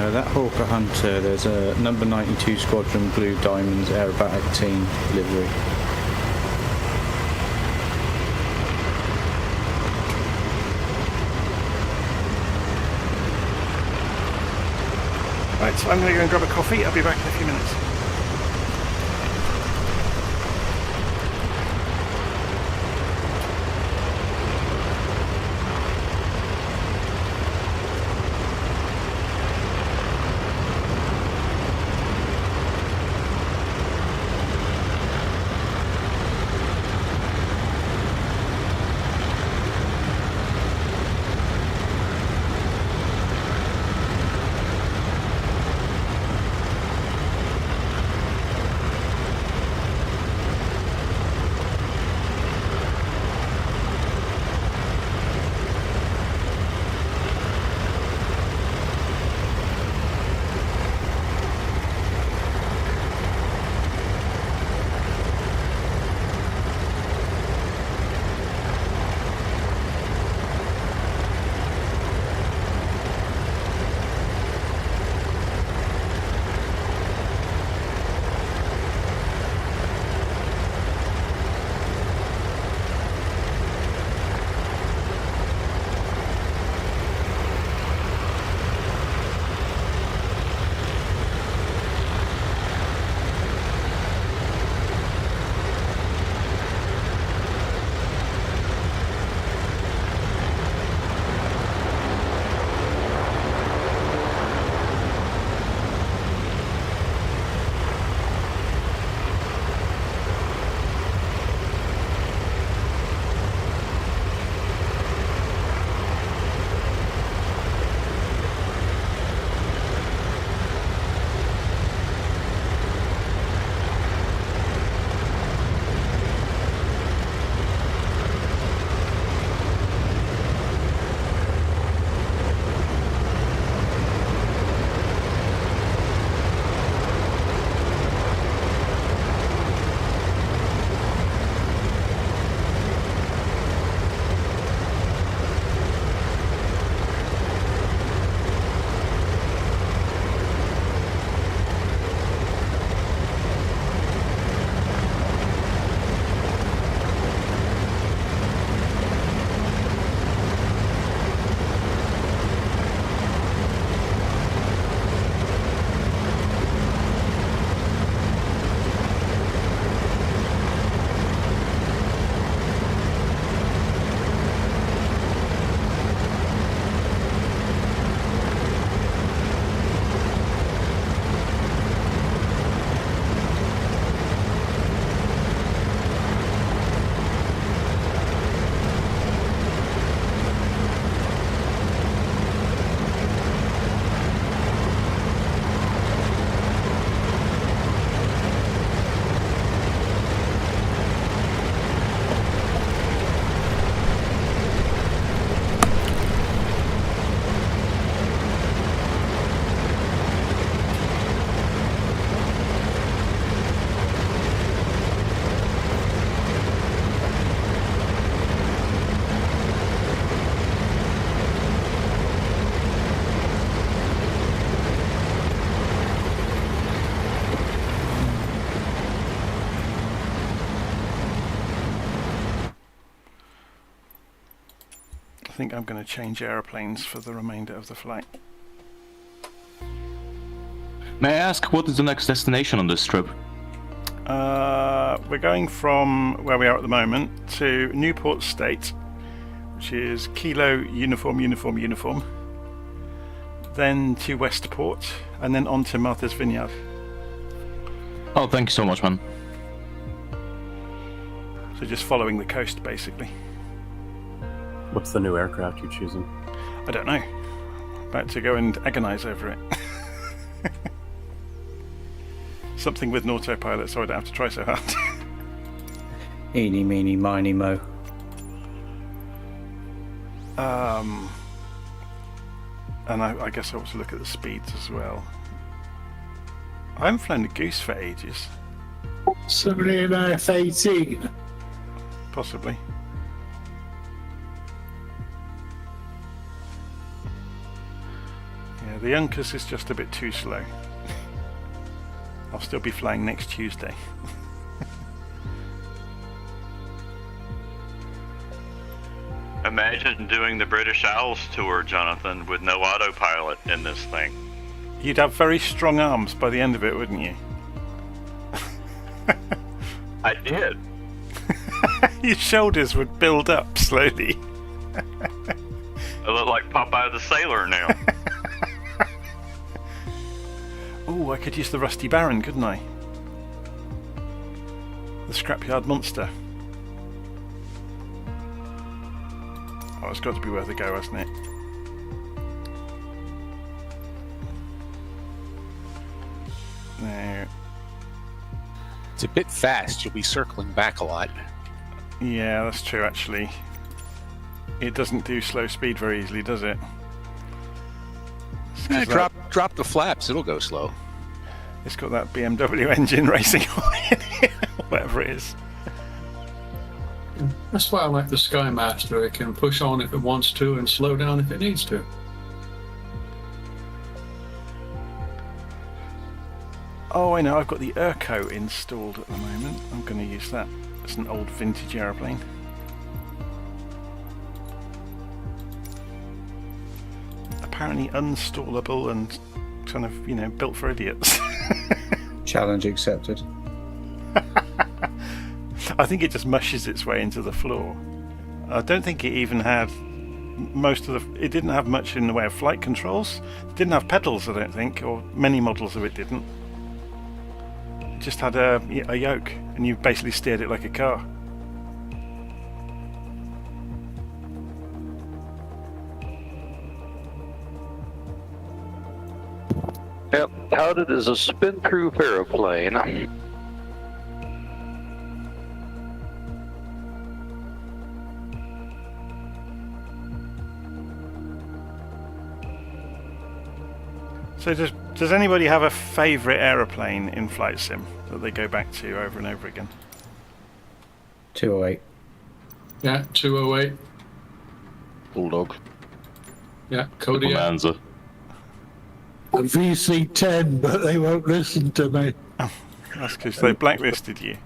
That Hawker Hunter, there's a number 92 Squadron Blue Diamonds aerobatic team livery. Right, so I'm going to go and grab a coffee. I'll be back in a few minutes. think I'm going to change aeroplanes for the remainder of the flight. May I ask, what is the next destination on this trip? We're going from where we are at the moment to Newport State, which is Kilo Uniform Uniform Uniform, then to Westport, and then on to Marthas Vineyard. Oh, thank you so much, man. So just following the coast, basically. What's the new aircraft you're choosing? I don't know. About to go and agonize over it. Something with an autopilot, so I don't have to try so hard. Eeny, meeny, miny, mo. And I guess I want to look at the speeds as well. I haven't flown a Goose for ages. Somebody in F-18. Possibly. Yeah, the Uncas is just a bit too slow. I'll still be flying next Tuesday. Imagine doing the British Isles tour, Jonathan, with no autopilot in this thing. You'd have very strong arms by the end of it, wouldn't you? I did. Your shoulders would build up slowly. I look like Popeye the Sailor now. Oh, I could use the Rusty Baron, couldn't I? The Scrapyard Monster. Oh, it's got to be worth a go, hasn't it? No. It's a bit fast. You'll be circling back a lot. Yeah, that's true, actually. It doesn't do slow speed very easily, does it? Drop the flaps. It'll go slow. It's got that BMW engine racing on it, whatever it is. That's why I like the Skymaster. It can push on if it wants to and slow down if it needs to. Oh, I know, I've got the Urco installed at the moment. I'm going to use that. It's an old vintage aeroplane. Apparently unstallable and kind of, you know, built for idiots. Challenge accepted. I think it just mushes its way into the floor. I don't think it even had it didn't have much in the way of flight controls. It didn't have pedals, I don't think, or many models of it didn't. It just had a yoke, and you basically steered it like a car. Yep, touted as a spin-proof aeroplane. So does anybody have a favourite aeroplane in Flight Sim that they go back to over and over again? 208. Yeah, 208. Bulldog. Yeah, Kodiak. Bonanza. A VC-10, but they won't listen to me. Oh, that's because they blacklisted you.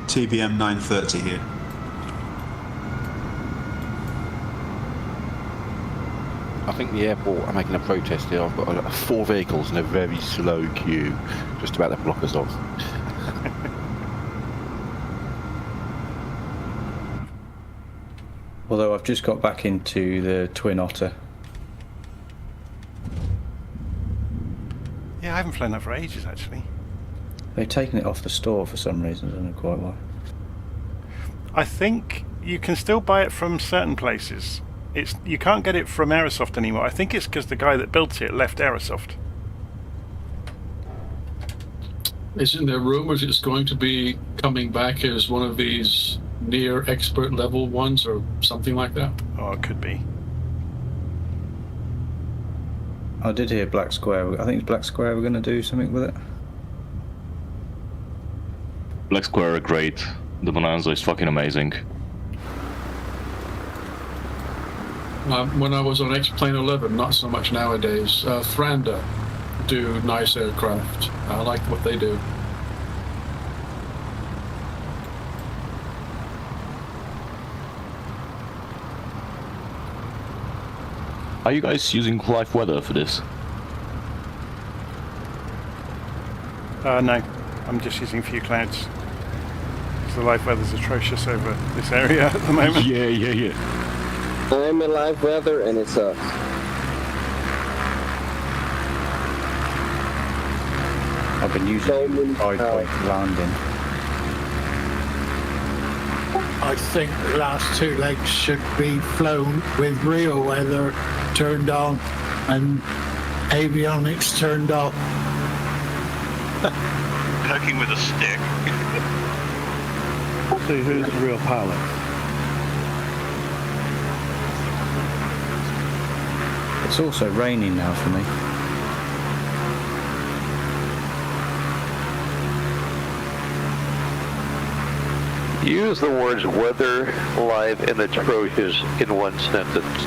TBM 930 here. I think the airport are making a protest here. I've got 4 vehicles in a very slow queue, just about to block us off. Although I've just got back into the Twin Otter. Yeah, I haven't flown that for ages, actually. They've taken it off the store for some reason, I don't know quite why. I think you can still buy it from certain places. You can't get it from Aerosoft anymore. I think it's because the guy that built it left Aerosoft. Isn't there rumors it's going to be coming back as one of these near expert level ones or something like that? Oh, it could be. I did hear Black Square. I think it's Black Square we're going to do something with it. Black Square are great. The Bonanza is fucking amazing. When I was on X-Plane 11, not so much nowadays, Thranda do nice aircraft. I like what they do. Are you guys using live weather for this? No, I'm just using few clouds. The live weather's atrocious over this area at the moment. Yeah. I'm in live weather and it sucks. I've been using 5-point landing. I think the last two legs should be flown with real weather turned on and avionics turned off. Hooking with a stick. See who's the real pilot. It's also raining now for me. Use the words weather, live, and atrocious in one sentence.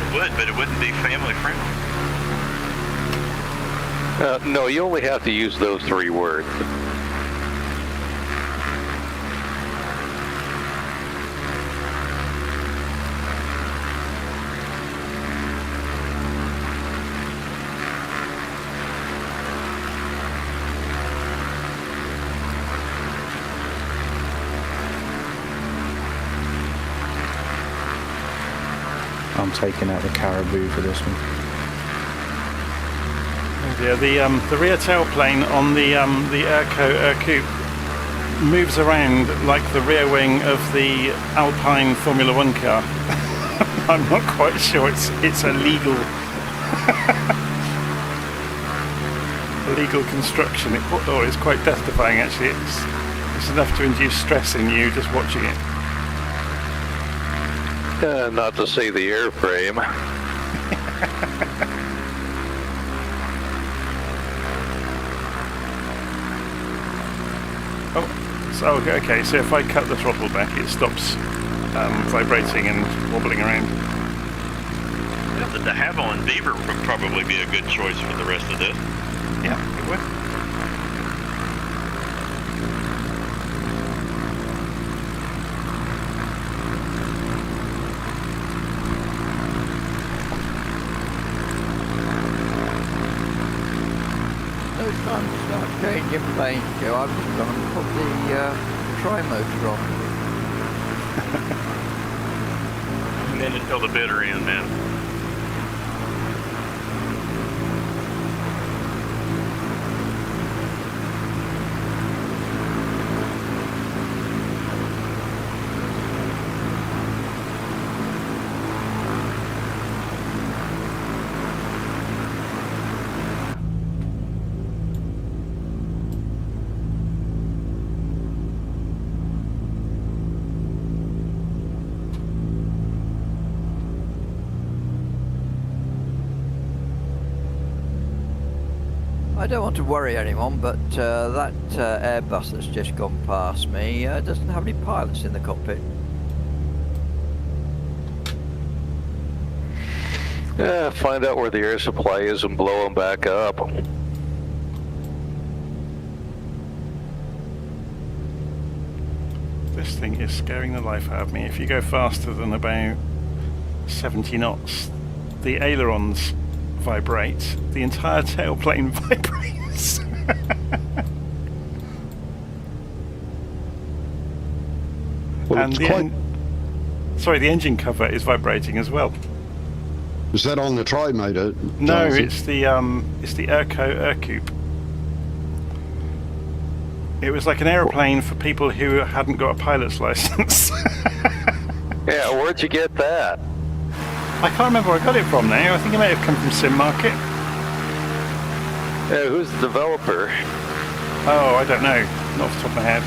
It would, but it wouldn't be family friendly. No, you only have to use those 3 words. I'm taking out the caribou for this one. Yeah, the rear tailplane on the Ercoupe moves around like the rear wing of the Alpine Formula 1 car. I'm not quite sure it's a legal construction. It's quite death-defying actually. It's enough to induce stress in you just watching it. Not to say the airframe. Okay, so if I cut the throttle back, it stops vibrating and wobbling around. Yeah, the de Havilland Beaver would probably be a good choice for the rest of this. Yeah, it would. No time to start changing planes, Joe. I've just gone and put the tri-motor on. And then until the bitter end, man. I don't want to worry anyone, but that Airbus that's just gone past me doesn't have any pilots in the cockpit. Yeah, find out where the air supply is and blow them back up. This thing is scaring the life out of me. If you go faster than about 70 knots, the ailerons vibrate, the entire tailplane vibrates. Well, and the engine cover is vibrating as well. Is that on the tri-motor? No, Jonathan? it's the Ercoupe. It was like an aeroplane for people who hadn't got a pilot's license. Yeah, where'd you get that? I can't remember where I got it from now. I think it may have come from Sim Market. Yeah, who's the developer? Oh, I don't know. Not off the top of my head.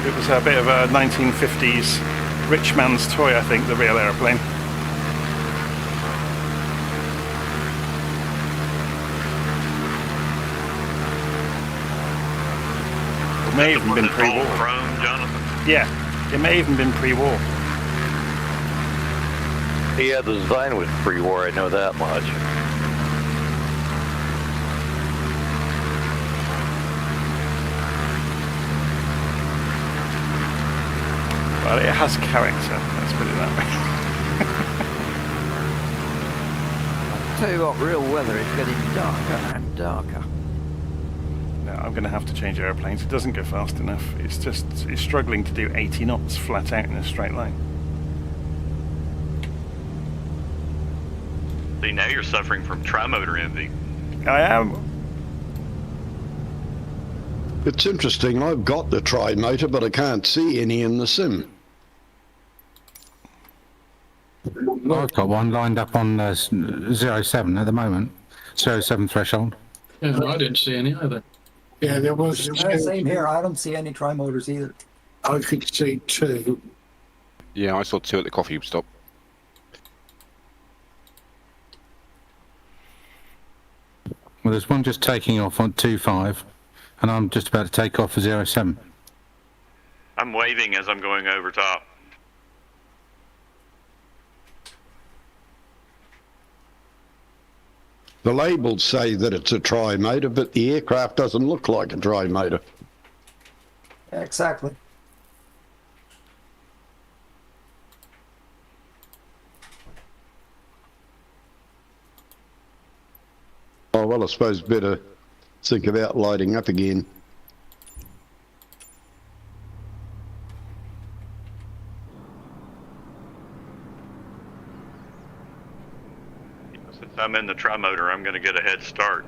It was a bit of a 1950s rich man's toy, I think, the real aeroplane. It may have even been pre-war. Jonathan? Yeah, it may have even been pre-war. Yeah, the design was pre-war, I know that much. Well, it has character, let's put it that way. Tell you what, real weather is getting darker and darker. No, I'm going to have to change aeroplanes. It doesn't go fast enough. It's struggling to do 80 knots flat out in a straight line. See, now you're suffering from trimotor envy. I am. It's interesting, I've got the tri-motor, but I can't see any in the sim. I've got one lined up on 07 at the moment. 07 threshold. Yeah, I didn't see any either. Yeah, there was. Same here. I don't see any tri-motors either. I could see 2. Yeah, I saw 2 at the coffee stop. Well, there's one just taking off on 25, and I'm just about to take off for 07. I'm waving as I'm going over top. The labels say that it's a tri-motor, but the aircraft doesn't look like a tri-motor. Yeah, exactly. Oh, well, I suppose better think about lighting up again. Since I'm in the trimotor, I'm going to get a head start.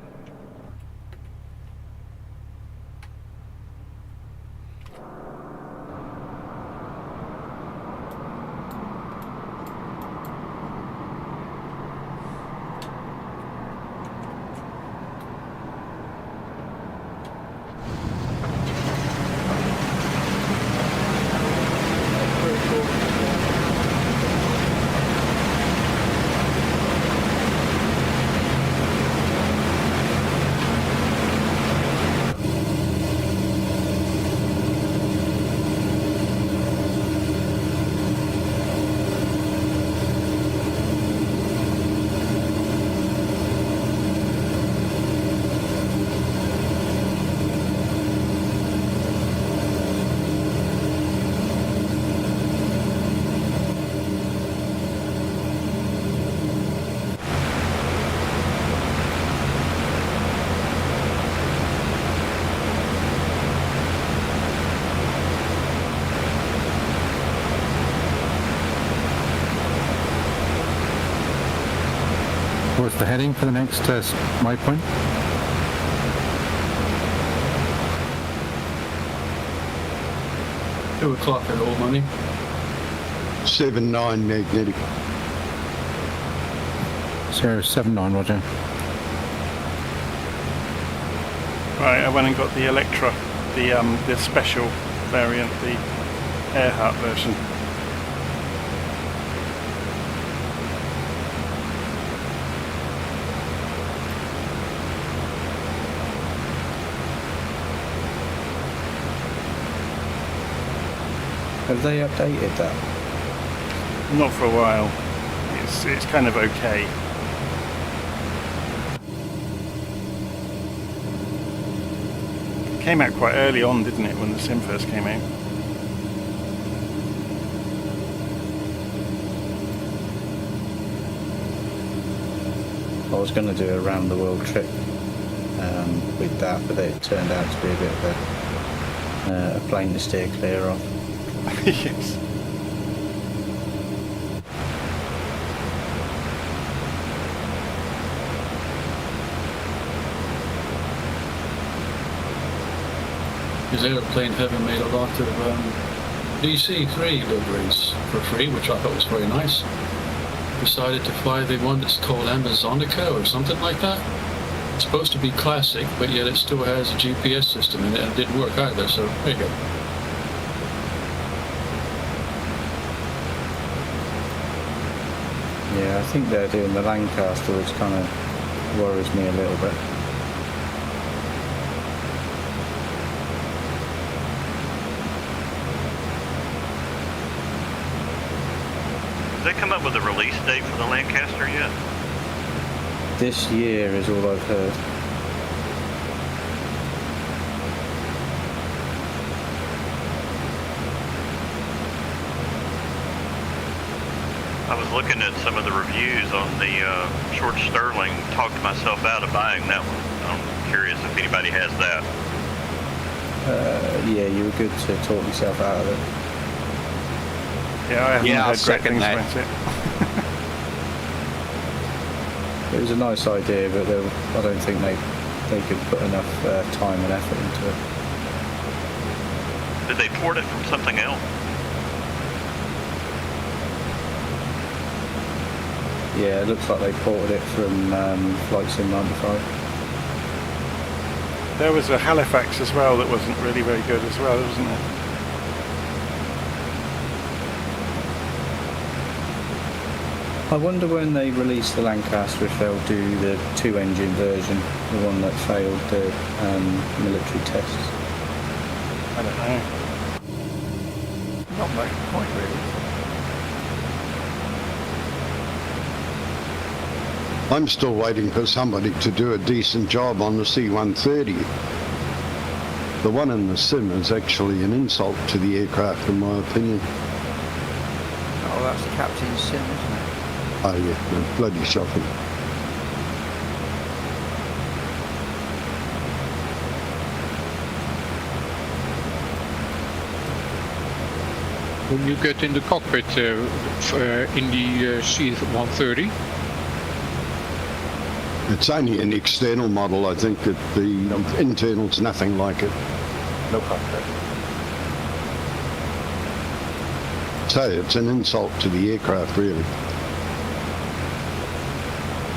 What's the heading for the next waypoint? $2 at all money. 7-9 magnetic. 079, Roger. Right, I went and got the Electra, the special variant, the Earhart version. Have they updated that? Not for a while. It's kind of okay. It came out quite early on, didn't it, when the sim first came out? I was going to do a round the world trip with that, but it turned out to be a bit of a plane to steer clear of. Yes. His airplane having made a lot of DC-3 deliveries for free, which I thought was very nice. Decided to fly the one that's called Amazonica or something like that. It's supposed to be classic, but yet it still has a GPS system in it, and it didn't work either, so there you go. Yeah, I think they're doing the Lancaster, which kind of worries me a little bit. Did they come up with a release date for the Lancaster yet? This year is all I've heard. reviews on the short Sterling. Talked myself out of buying that one. I'm curious if anybody has that. Yeah, you were good to talk yourself out of it. Yeah, I haven't Yeah, I'll heard great second things that. about it. It was a nice idea, but I don't think they could put enough time and effort into it. Did they port it from something else? Yeah, it looks like they ported it from Flight Sim 95. There was a Halifax as well that wasn't really very good as well, wasn't it? I wonder when they release the Lancaster if they'll do the 2-engine version, the one that failed the military tests. I don't know. Not much point really. I'm still waiting for somebody to do a decent job on the C-130. The one in the sim is actually an insult to the aircraft, in my opinion. Oh, that's Captain Sim, isn't it? Oh yeah, bloody shocking. When you get in the cockpit in the C-130, It's only an external model. I think that the internal's nothing like it. No cockpit. So it's an insult to the aircraft, really.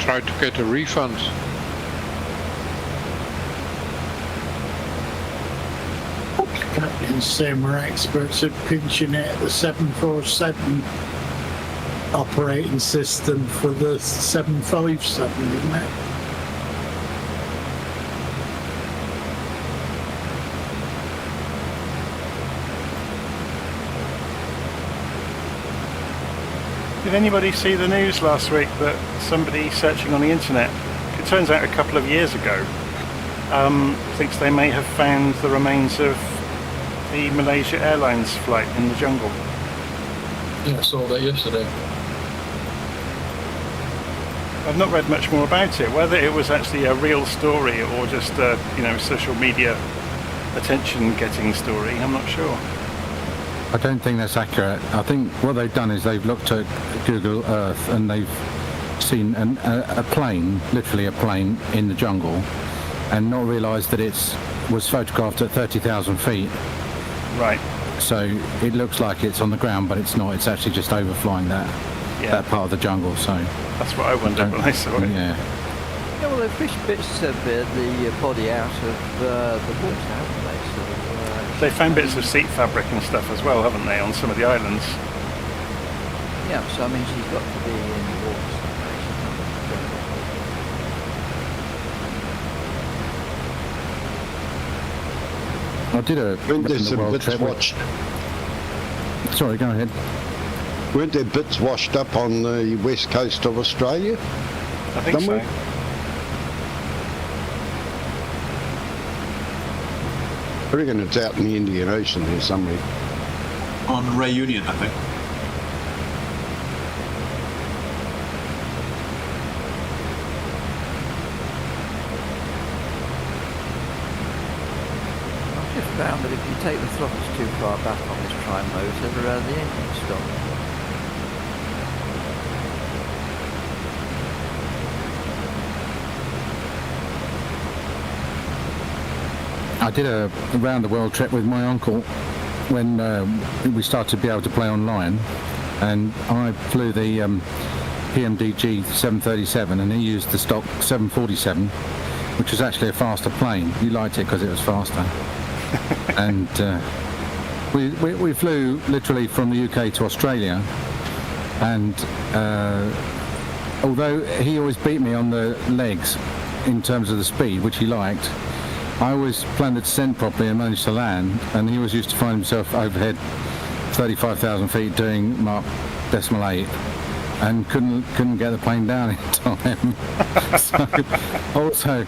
try to get a refund. Captain Sim are experts at pinching it at the 747 operating system for the 757, isn't it? Did anybody see the news last week that somebody searching on the internet, it turns out a couple of years ago, thinks they may have found the remains of the Malaysia Airlines flight in the jungle? Yeah, I saw that yesterday. I've not read much more about it. Whether it was actually a real story or just a, social media attention-getting story, I'm not sure. I don't think that's accurate. I think what they've done is they've looked at Google Earth and they've seen a plane, literally a plane, in the jungle, and not realised that it was photographed at 30,000 feet. Right. So it looks like it's on the ground, but it's not. It's actually just overflying that part of the jungle. So that's what I wondered when I saw it. Yeah. Yeah, well, they fished bits of the body out of the water, haven't they? So, they found bits of seat fabric and stuff as well, haven't they, on some of the islands? yeah, so I mean, she's got to be in the water somewhere. I did a Weren't there some bits trip. washed? Sorry, go ahead. Weren't there bits washed up on the west coast of Australia? I think somewhere? so. I reckon it's out in the Indian Ocean there somewhere. On Reunion, I think. I've just found that if you take the throttles too far back on this prime motor, the engine stops. I did a round the world trip with my uncle when we started to be able to play online, and I flew the PMDG 737 and he used the stock 747, which was actually a faster plane. He liked it because it was faster. And we flew literally from the UK to Australia, and although he always beat me on the legs in terms of the speed, which he liked, I always planned to descend properly and managed to land, and he was used to find himself overhead 35,000 feet doing Mach 0.8 and couldn't get the plane down in time. So, also,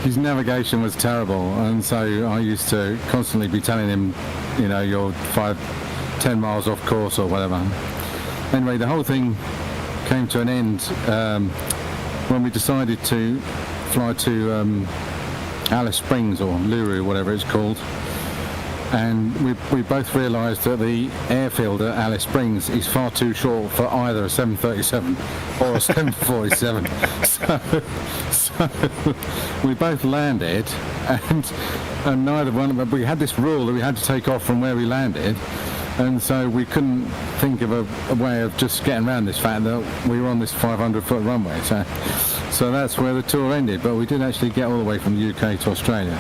his navigation was terrible, and so I used to constantly be telling him, you're 5-10 miles off course or whatever. Anyway, the whole thing came to an end when we decided to fly to Alice Springs or Luru, whatever it's called. And we both realised that the airfield at Alice Springs is far too short for either a 737 or a 747. so we both landed, and neither one of us, we had this rule that we had to take off from where we landed, and so we couldn't think of a way of just getting around this fact that we were on this 500-foot runway. So that's where the tour ended, but we did actually get all the way from the UK to Australia.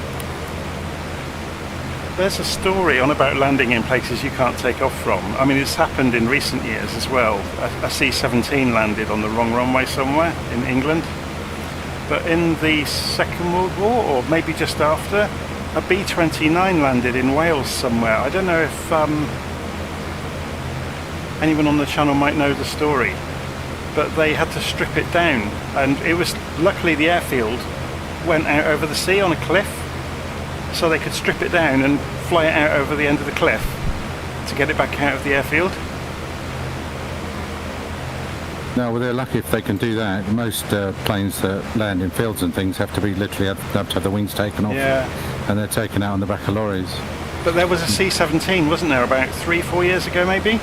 There's a story on about landing in places you can't take off from. I mean, it's happened in recent years as well. A C-17 landed on the wrong runway somewhere in England. But in the Second World War, or maybe just after, a B-29 landed in Wales somewhere. I don't know if anyone on the channel might know the story, but they had to strip it down. And it was, luckily the airfield went out over the sea on a cliff, so they could strip it down and fly it out over the end of the cliff to get it back out of the airfield. No, well, they're lucky if they can do that. Most planes that land in fields and things have to be literally have to have the wings taken off, and they're taken out on the back of lorries. But there was a C-17, wasn't there, about 3-4 years ago maybe?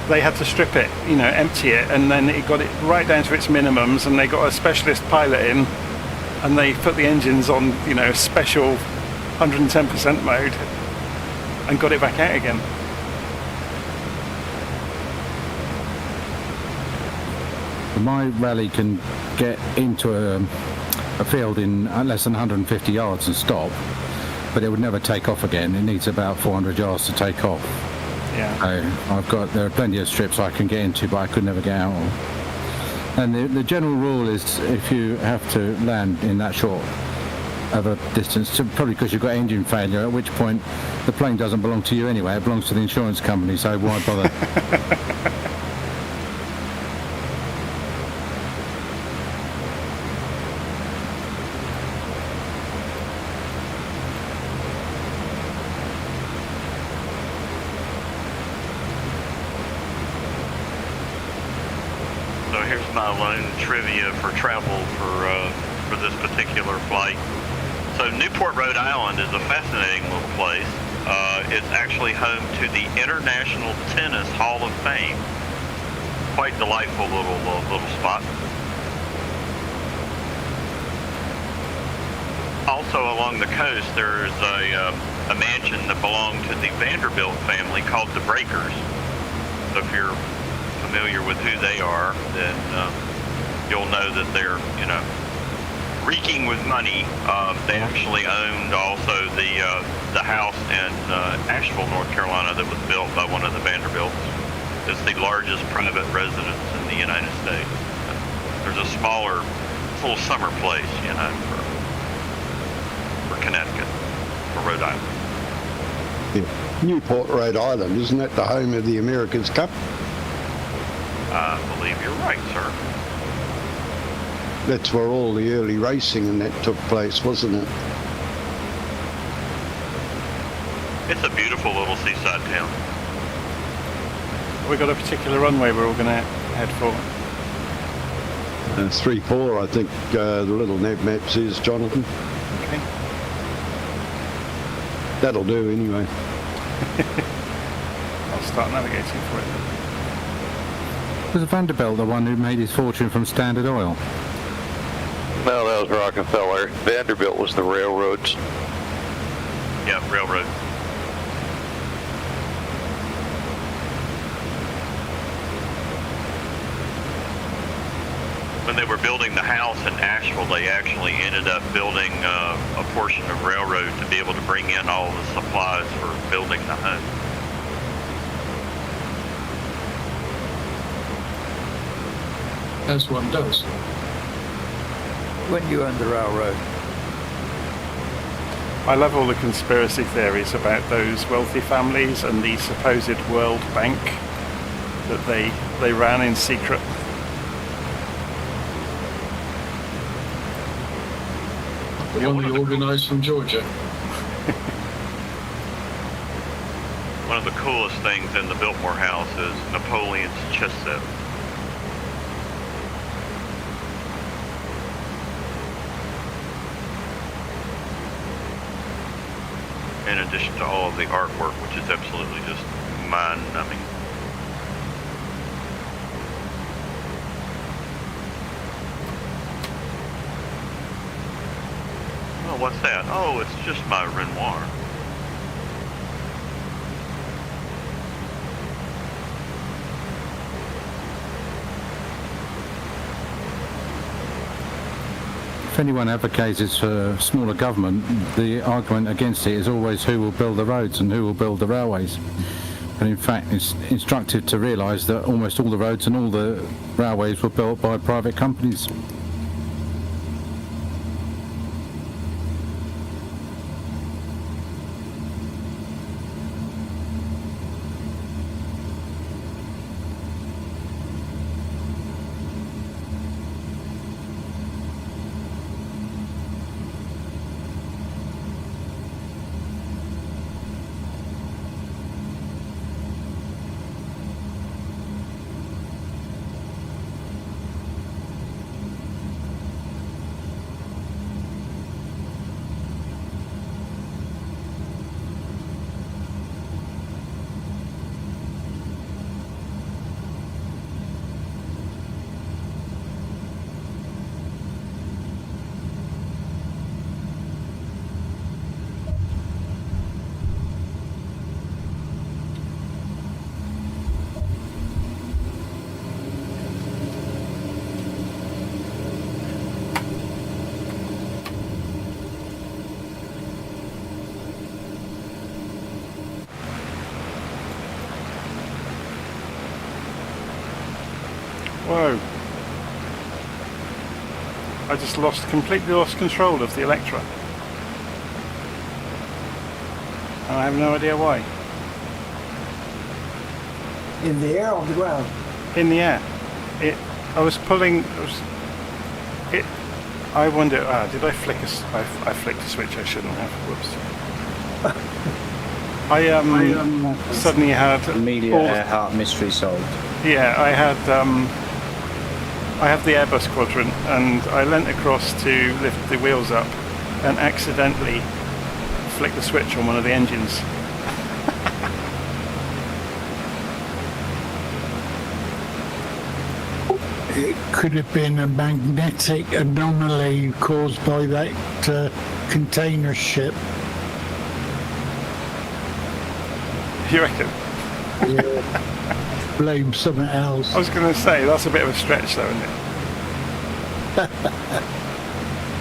They had to strip it, empty it, and then it got it right down to its minimums, and they got a specialist pilot in, and they put the engines on, special 110% mode and got it back out again. My rally can get into a field in less than 150 yards and stop, but it would never take off again. It needs about 400 yards to take off. Yeah. So there are plenty of strips I can get into, but I could never get out of. And the general rule is if you have to land in that short of a distance, probably because you've got engine failure, at which point the plane doesn't belong to you anyway, it belongs to the insurance company, so why bother? My lone trivia for travel for this particular flight. So Newport, Rhode Island is a fascinating little place. It's actually home to the International Tennis Hall of Fame. Quite delightful little spot. Also along the coast, there's a mansion that belonged to the Vanderbilt family called the Breakers. So if you're familiar with who they are, then you'll know that they're, reeking with money. They actually owned also the house in Asheville, North Carolina, that was built by one of the Vanderbilts. It's the largest private residence in the United States. There's a smaller, little summer place, for Connecticut, for Rhode Island. Yeah. Newport, Rhode Island, isn't that the home of the America's Cup? I believe you're right, sir. That's where all the early racing and that took place, wasn't it? It's a beautiful little seaside town. We've got a particular runway we're all going to head for. 3-4, I think the LittleNavMap says, Jonathan. Okay. That'll do anyway. I'll start navigating for it. Was Vanderbilt the one who made his fortune from Standard Oil? No, that was Rockefeller. Vanderbilt was the railroads. Yeah, railroad. When they were building the house in Asheville, they actually ended up building a portion of railroad to be able to bring in all the supplies for building the home. As one does. When you own the railroad. I love all the conspiracy theories about those wealthy families and the supposed World Bank that they ran in secret. The one they organised from Georgia. One of the coolest things in the Biltmore house is Napoleon's chess set. in addition to all of the artwork, which is absolutely just mind-numbing. Oh, what's that? Oh, it's just my Renoir. If anyone advocates for smaller government, the argument against it is always who will build the roads and who will build the railways. But in fact, it's instructive to realise that almost all the roads and all the railways were built by private companies. Whoa. I just completely lost control of the Electra. And I have no idea why. In the air or on the ground? In the air. I was pulling, I wonder, did I flick I flicked a switch I shouldn't have, whoops. I suddenly had... Amelia Earhart mystery solved. Yeah, I have the Airbus quadrant, and I leant across to lift the wheels up and accidentally flicked the switch on one of the engines. It could have been a magnetic anomaly caused by that container ship. You reckon? Yeah. Blame something else. I was going to say, that's a bit of a stretch though, isn't it?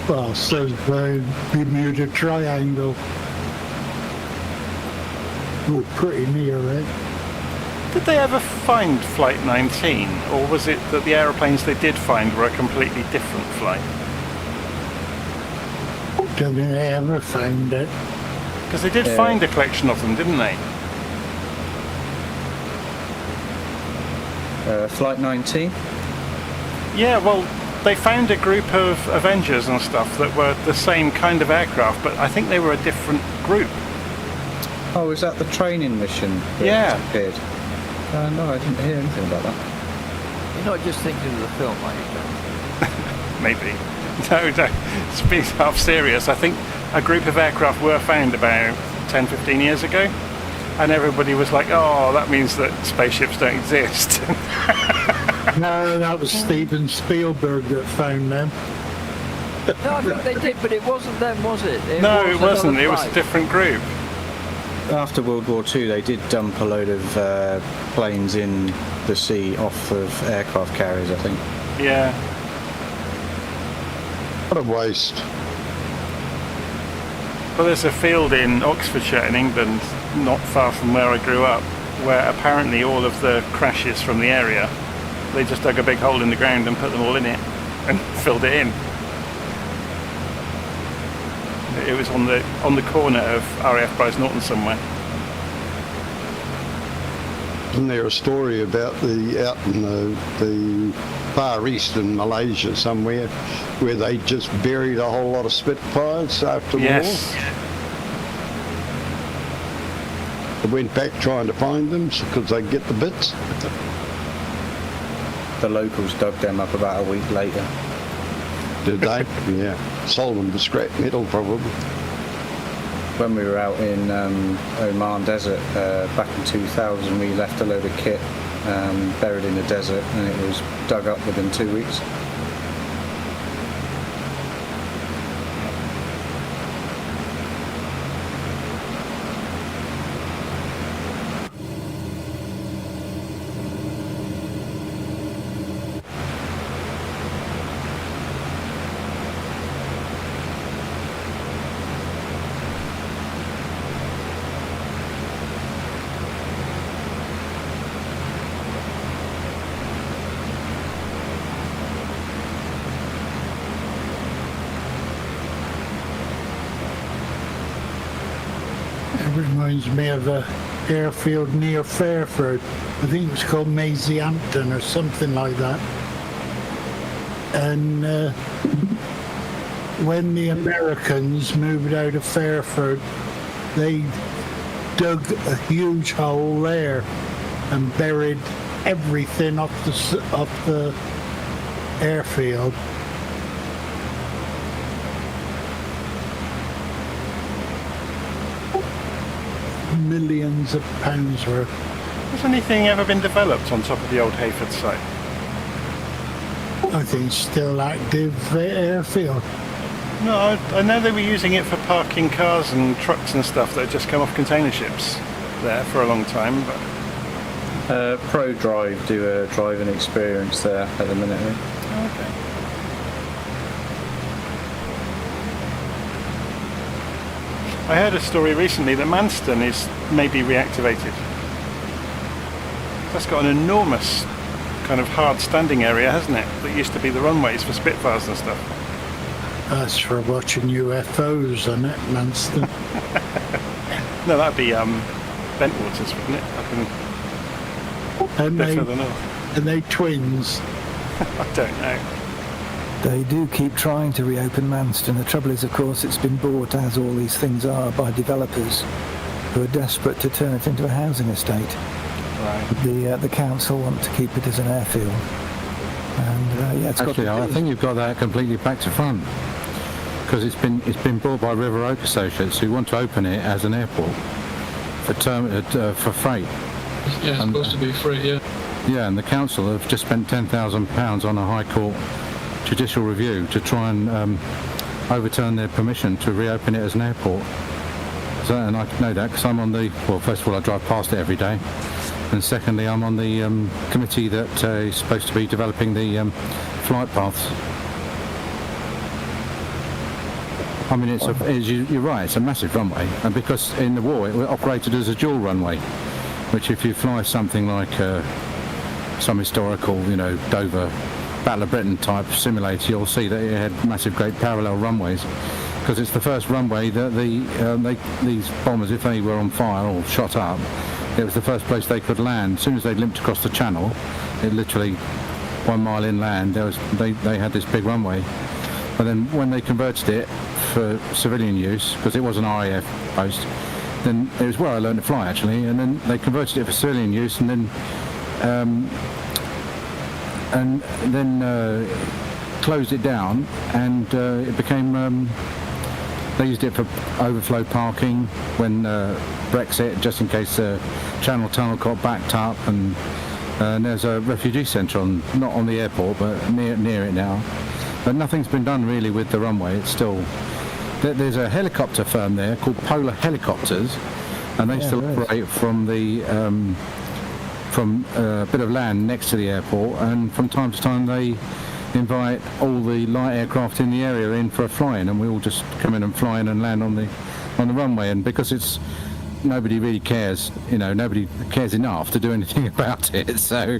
Well, so the Bermuda Triangle. We're pretty near it. Did they ever find Flight 19, or was it that the aeroplanes they did find were a completely different flight? Don't think they ever found it. Because they did find a collection of them, didn't they? Flight 19? Yeah, well, they found a group of Avengers and stuff that were the same kind of aircraft, but I think they were a different group. Oh, is that the training mission? Yeah. Appeared? No, I didn't hear anything about that. You're not just thinking of the film, are you, John? Maybe. No, speaking half serious, I think a group of aircraft were found about 10-15 years ago, and everybody was like, oh, that means that spaceships don't exist. No, that was Steven Spielberg that found them. No, I think they did, but it wasn't them, was it? No, it wasn't. It was a different group. After World War II, they did dump a load of planes in the sea off of aircraft carriers, I think. Yeah. What a waste. Well, there's a field in Oxfordshire in England, not far from where I grew up, where apparently all of the crashes from the area, they just dug a big hole in the ground and put them all in it and filled it in. It was on the corner of RAF Bryce Norton somewhere. Isn't there a story about out in the Far East in Malaysia somewhere where they just buried a whole lot of Spitfires after the war? They went back trying to find them because they get the bits. The locals dug them up about a week later. Did they? Yeah. Sold them to scrap metal, probably. when we were out in Oman Desert back in 2000, we left a load of kit buried in the desert, and it was dug up within 2 weeks. It reminds me of a airfield near Fairford. I think it's called Maisiehampton or something like that. And when the Americans moved out of Fairford, they dug a huge hole there and buried everything off the airfield. Millions of pounds worth. Has anything ever been developed on top of the old Hayford site? I think it's still active airfield. No, I know they were using it for parking cars and trucks and stuff that had just come off container ships there for a long time. But ProDrive do a driving experience there at the minute. Okay. I heard a story recently that Manston is maybe reactivated. That's got an enormous kind of hard standing area, hasn't it? That used to be the runways for Spitfires and stuff. That's for watching UFOs, isn't it, Manston? No, that'd be Bentwaters, wouldn't it? Up in further north. And they twins. I don't know. They do keep trying to reopen Manston. The trouble is, of course, it's been bought, as all these things are, by developers who are desperate to turn it into a housing estate. Right. The council want to keep it as an airfield. And yeah, it's actually, got I think you've got that completely back to front, because it's been bought by River Oak Associates, who want to open it as an airport for freight. Yeah, it's supposed to be free. Yeah. Yeah, and the council have just spent £10,000 on a High Court judicial review to try and overturn their permission to reopen it as an airport. So, and I know that because I'm on the, well, first of all, I drive past it every day, and secondly, I'm on the committee that is supposed to be developing the flight paths. I mean, you're right, it's a massive runway, and because in the war it operated as a dual runway, which if you fly something like some historical, Dover Battle of Britain type simulator, you'll see that it had massive, great parallel runways, because it's the first runway that these bombers, if they were on fire or shot up, it was the first place they could land. As soon as they limped across the channel, it literally 1 mile inland, they had this big runway. But then when they converted it for civilian use, because it was an RAF post, then it was where I learned to fly actually, and then they converted it for civilian use, and then closed it down, and it became they used it for overflow parking when Brexit, just in case the Channel Tunnel got backed up, and there's a refugee centre not on the airport but near it now, but nothing's been done really with the runway. It's still, there's a helicopter firm there called Polar Helicopters, and they still operate from the from a bit of land next to the airport, and from time to time they invite all the light aircraft in the area in for a fly-in, and we all just come in and fly in and land on the runway. And because it's, nobody really cares, nobody cares enough to do anything about it, so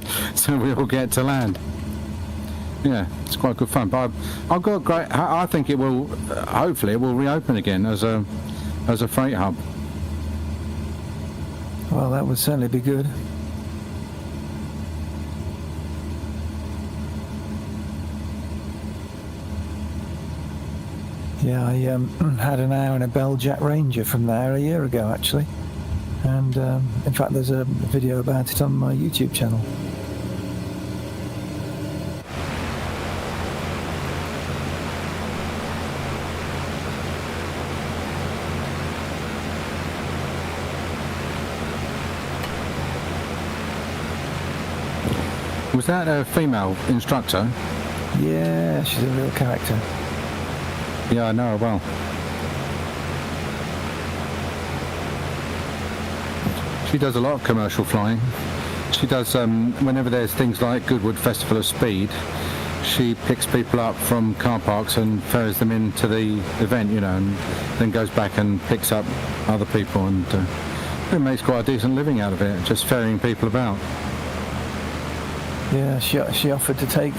we all get to land. Yeah, it's quite good fun. But I've got great. I think it will. Hopefully, it will reopen again as a freight hub. Well, that would certainly be good. Yeah, I had an hour in a Bell Jet Ranger from there a year ago, actually. And in fact, there's a video about it on my YouTube channel. Was that a female instructor? Yeah, she's a real character. Yeah, I know her well. She does a lot of commercial flying. She does, whenever there's things like Goodwood Festival of Speed, she picks people up from car parks and ferries them into the event, you know, and then goes back and picks up other people, and it makes quite a decent living out of it, just ferrying people about. Yeah, she offered to take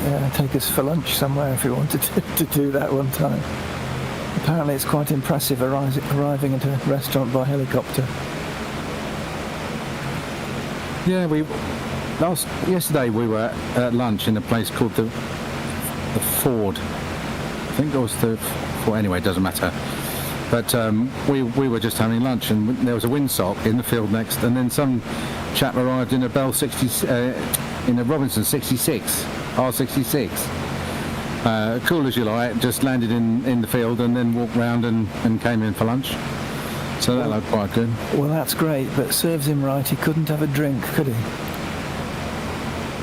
us for lunch somewhere if we wanted to do that one time. Apparently it's quite impressive arriving at a restaurant by helicopter. Yeah, yesterday we were at lunch in a place called the Ford. I think it was the Ford. Anyway, it doesn't matter. But we were just having lunch, and there was a windsock in the field next, and then some chap arrived in a Bell 60, in a Robinson 66, R66. Cool as you like, just landed in the field and then walked round and came in for lunch. So that looked quite good. Well, that's great, but serves him right, he couldn't have a drink, could he?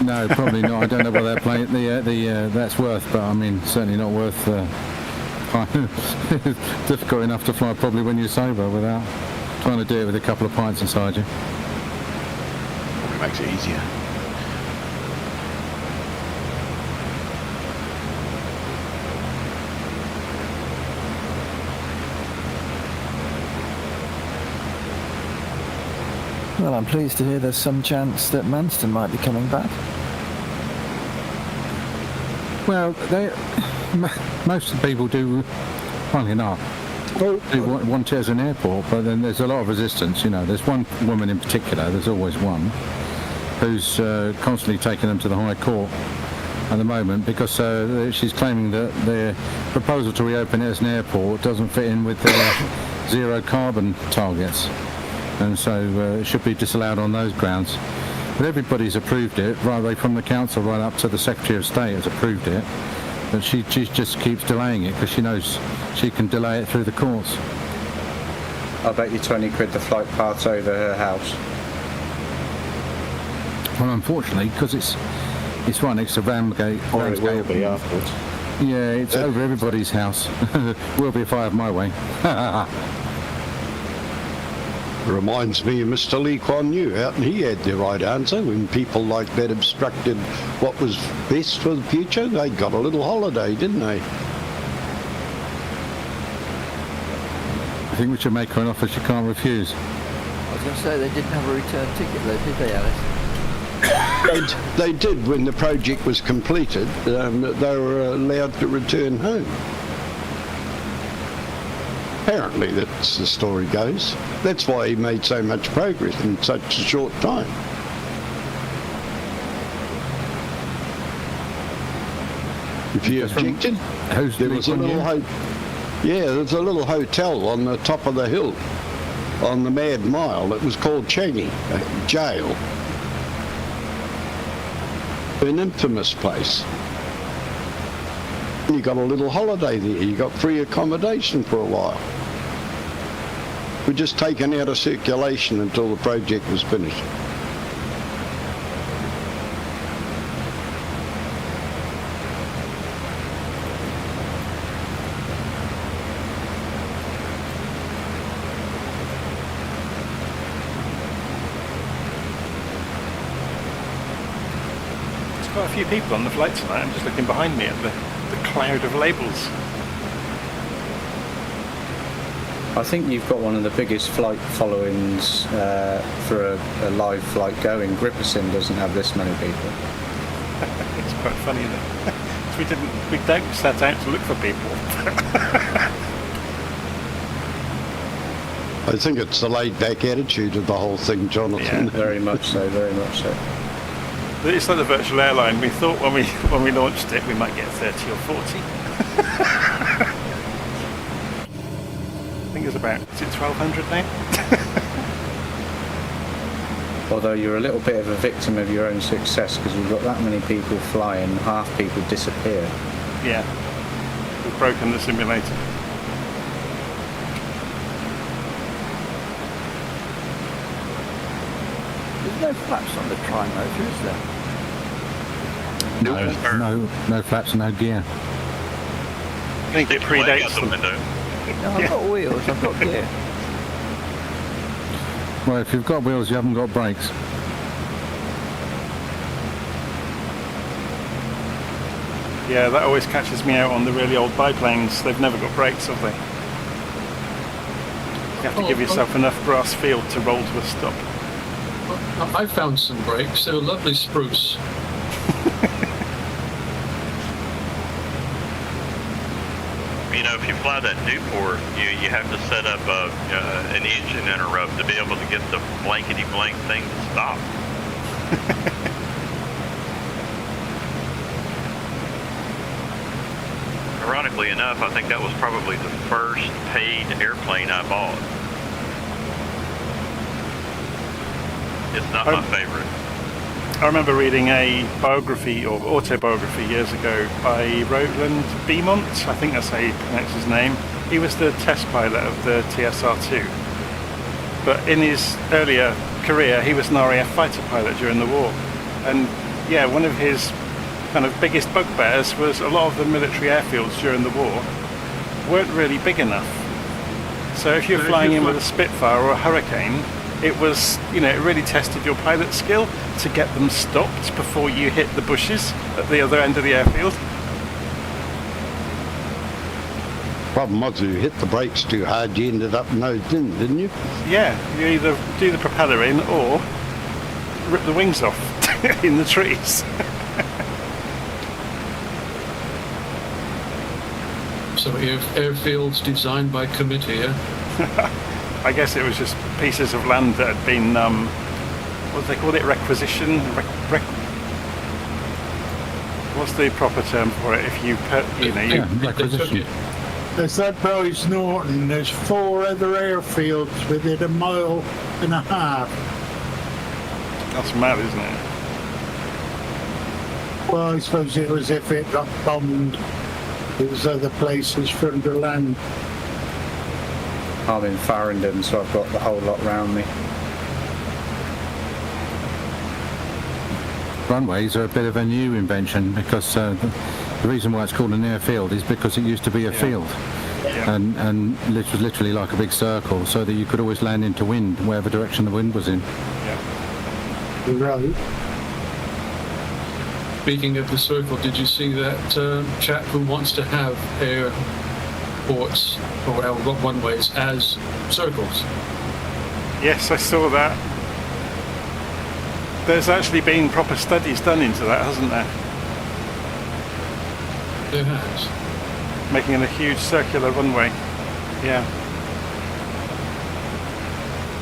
No, probably not. I don't know what that that's worth, but I mean, certainly not worth. Difficult enough to fly probably when you're sober without trying to do it with a couple of pints inside you. It makes it easier. Well, I'm pleased to hear there's some chance that Manston might be coming back. Well, most of the people do, funnily enough, do want it as an airport, but then there's a lot of resistance, you know. There's one woman in particular, there's always one, who's constantly taking them to the High Court at the moment because she's claiming that their proposal to reopen it as an airport doesn't fit in with their zero carbon targets. And so it should be disallowed on those grounds. But everybody's approved it, right away from the council right up to the Secretary of State has approved it. But she just keeps delaying it because she knows she can delay it through the courts. I'll bet you 20 quid the flight path's over her house. Well, unfortunately, because it's right next to Ramsgate. Or it will be afterwards. Yeah, it's over everybody's house. Will be if I have my way. Reminds me of Mr. Lee Kuan Yew out, and he had the right answer. When people like that obstructed what was best for the future, they got a little holiday, didn't they? I think we should make her an offer she can't refuse. I was going to say they didn't have a return ticket though, did they, Alice? They did when the project was completed. They were allowed to return home. Apparently, that's the story goes. That's why he made so much progress in such a short time. If you objected, there was a little there's a little hotel on the top of the hill, on the Mad Mile. It was called Changi Jail. An infamous place. You got a little holiday there. You got free accommodation for a while. We're just taken out of circulation until the project was finished. There's quite a few people on the flight tonight. I'm just looking behind me at the cloud of labels. I think you've got one of the biggest flight followings for a live flight going. Gripperson doesn't have this many people. It's quite funny that we don't set out to look for people. I think it's the laid-back attitude of the whole thing, Jonathan. Yeah, very much so, very much so. It's like the virtual airline. We thought when we launched it, we might get 30 or 40. I think it's about, is it 1,200 now? Although you're a little bit of a victim of your own success because we've got that many people flying, half people disappear. Yeah, we've broken the simulator. There's no flaps on the tri-motor, is there? No flaps, no gear. I think it predates them. No, I've got wheels, I've got gear. Well, if you've got wheels, you haven't got brakes. Yeah, that always catches me out on the really old biplanes. They've never got brakes, have they? You have to give yourself enough grass field to roll to a stop. I found some brakes. They were lovely spruce. You know, if you fly that Newport, you have to set up an engine interrupt to be able to get the blankety-blank thing to stop. Ironically enough, I think that was probably the first paid airplane I bought. It's not my favorite. I remember reading a biography or autobiography years ago by Roland Beaumont, I think that's how you pronounce his name. He was the test pilot of the TSR-2. But in his earlier career, he was an RAF fighter pilot during the war. And yeah, one of his kind of biggest bugbears was a lot of the military airfields during the war weren't really big enough. So if you're flying in with a Spitfire or a Hurricane, it was, you know, it really tested your pilot skill to get them stopped before you hit the bushes at the other end of the airfield. Problem was, if you hit the brakes too hard, you ended up nosed in, didn't you? Yeah, you either do the propeller in or rip the wings off in the trees. So airfields designed by committee, yeah? I guess it was just pieces of land that had been, what do they call it, requisition? What's the proper term for it? If you requisition. There's that Bryce Norton, there's 4 other airfields within a mile and a half. That's mad, isn't it? Well, I suppose it was if it got bombed. There's other places from the land. I'm in Farringdon, so I've got the whole lot round me. Runways are a bit of a new invention because the reason why it's called an airfield is because it used to be a field. Yeah. And it was literally like a big circle so that you could always land into wind, wherever direction the wind was in. Yeah. Right. Speaking of the circle, did you see that chap who wants to have airports or runways as circles? Yes, I saw that. There's actually been proper studies done into that, hasn't there? There has. Making it a huge circular runway. Yeah.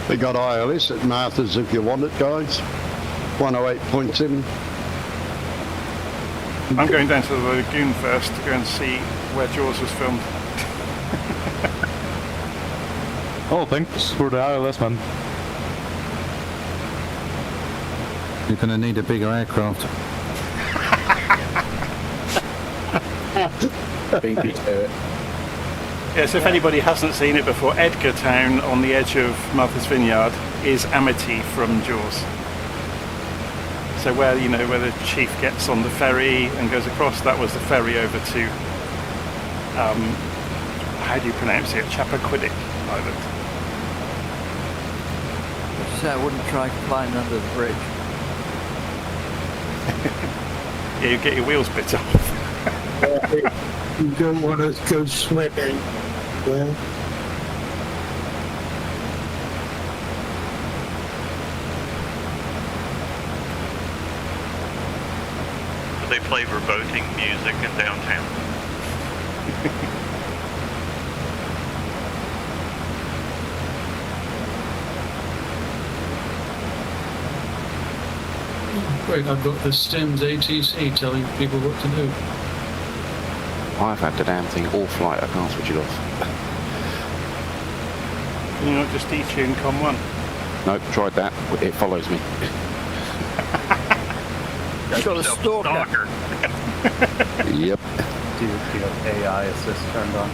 They got ILS at Marthas if you want it, guys. 108.7. I'm going down to the lagoon first to go and see where Jaws was filmed. Oh, thanks for the ILS, man. You're going to need a bigger aircraft. Yes, if anybody hasn't seen it before, Edgartown on the edge of Marthas Vineyard is Amity from Jaws. So where the chief gets on the ferry and goes across, that was the ferry over to, how do you pronounce it? Chappaquiddick Island. So I wouldn't try flying under the bridge. Yeah, you get your wheels bit off. You don't want to go swimming. Well, They play verboting music in downtown. Great, I've got the Stims ATC telling people what to do. I've had the damn thing all flight, I can't switch it off. Can you not just detune COM1? Nope, tried that, it follows me. You've got a stalker. Yep. Do you have AI assist turned on?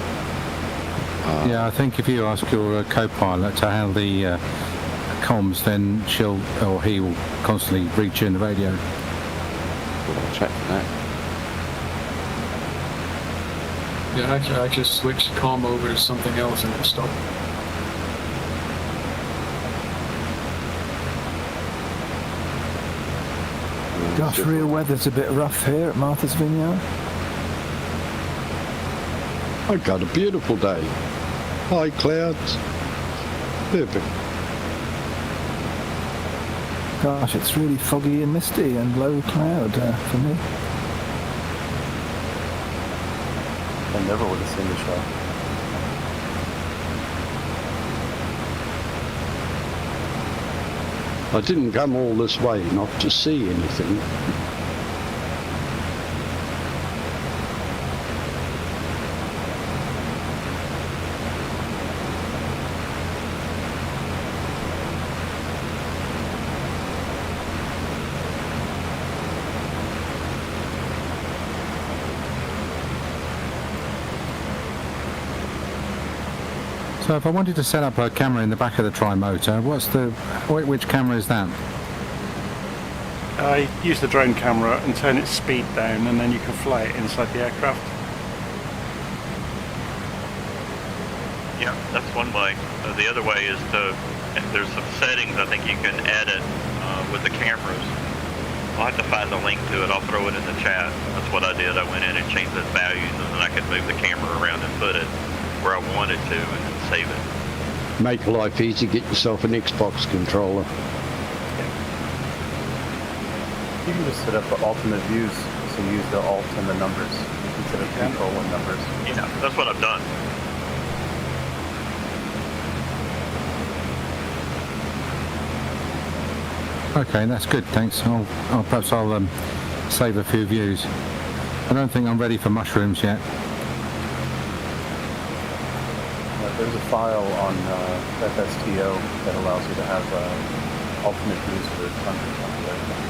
Yeah, I think if you ask your co-pilot to handle the comms, then he will constantly retune the radio. I'll check that. Yeah, I just switched comm over to something else and it stopped. Gosh, real weather's a bit rough here at Marthas Vineyard. I got a beautiful day. High clouds. Perfect. Gosh, it's really foggy and misty and low cloud for me. I never would have seen the show. I didn't come all this way not to see anything. So if I wanted to set up a camera in the back of the tri-motor, which camera is that? I use the drone camera and turn its speed down, and then you can fly it inside the aircraft. Yeah, that's one way. The other way is to, if there's some settings, I think you can edit with the cameras. I'll have to find the link to it. I'll throw it in the chat. That's what I did. I went in and changed the values, and then I could move the camera around and put it where I wanted to, and then save it. Make life easy, get yourself an Xbox controller. You can just set up alternate views, so use the alt and the numbers instead of control and numbers. Yeah, that's what I've done. Okay, that's good, thanks. Perhaps I'll save a few views. I don't think I'm ready for mushrooms yet. There's a file on FSTO that allows you to have alternate views for country population.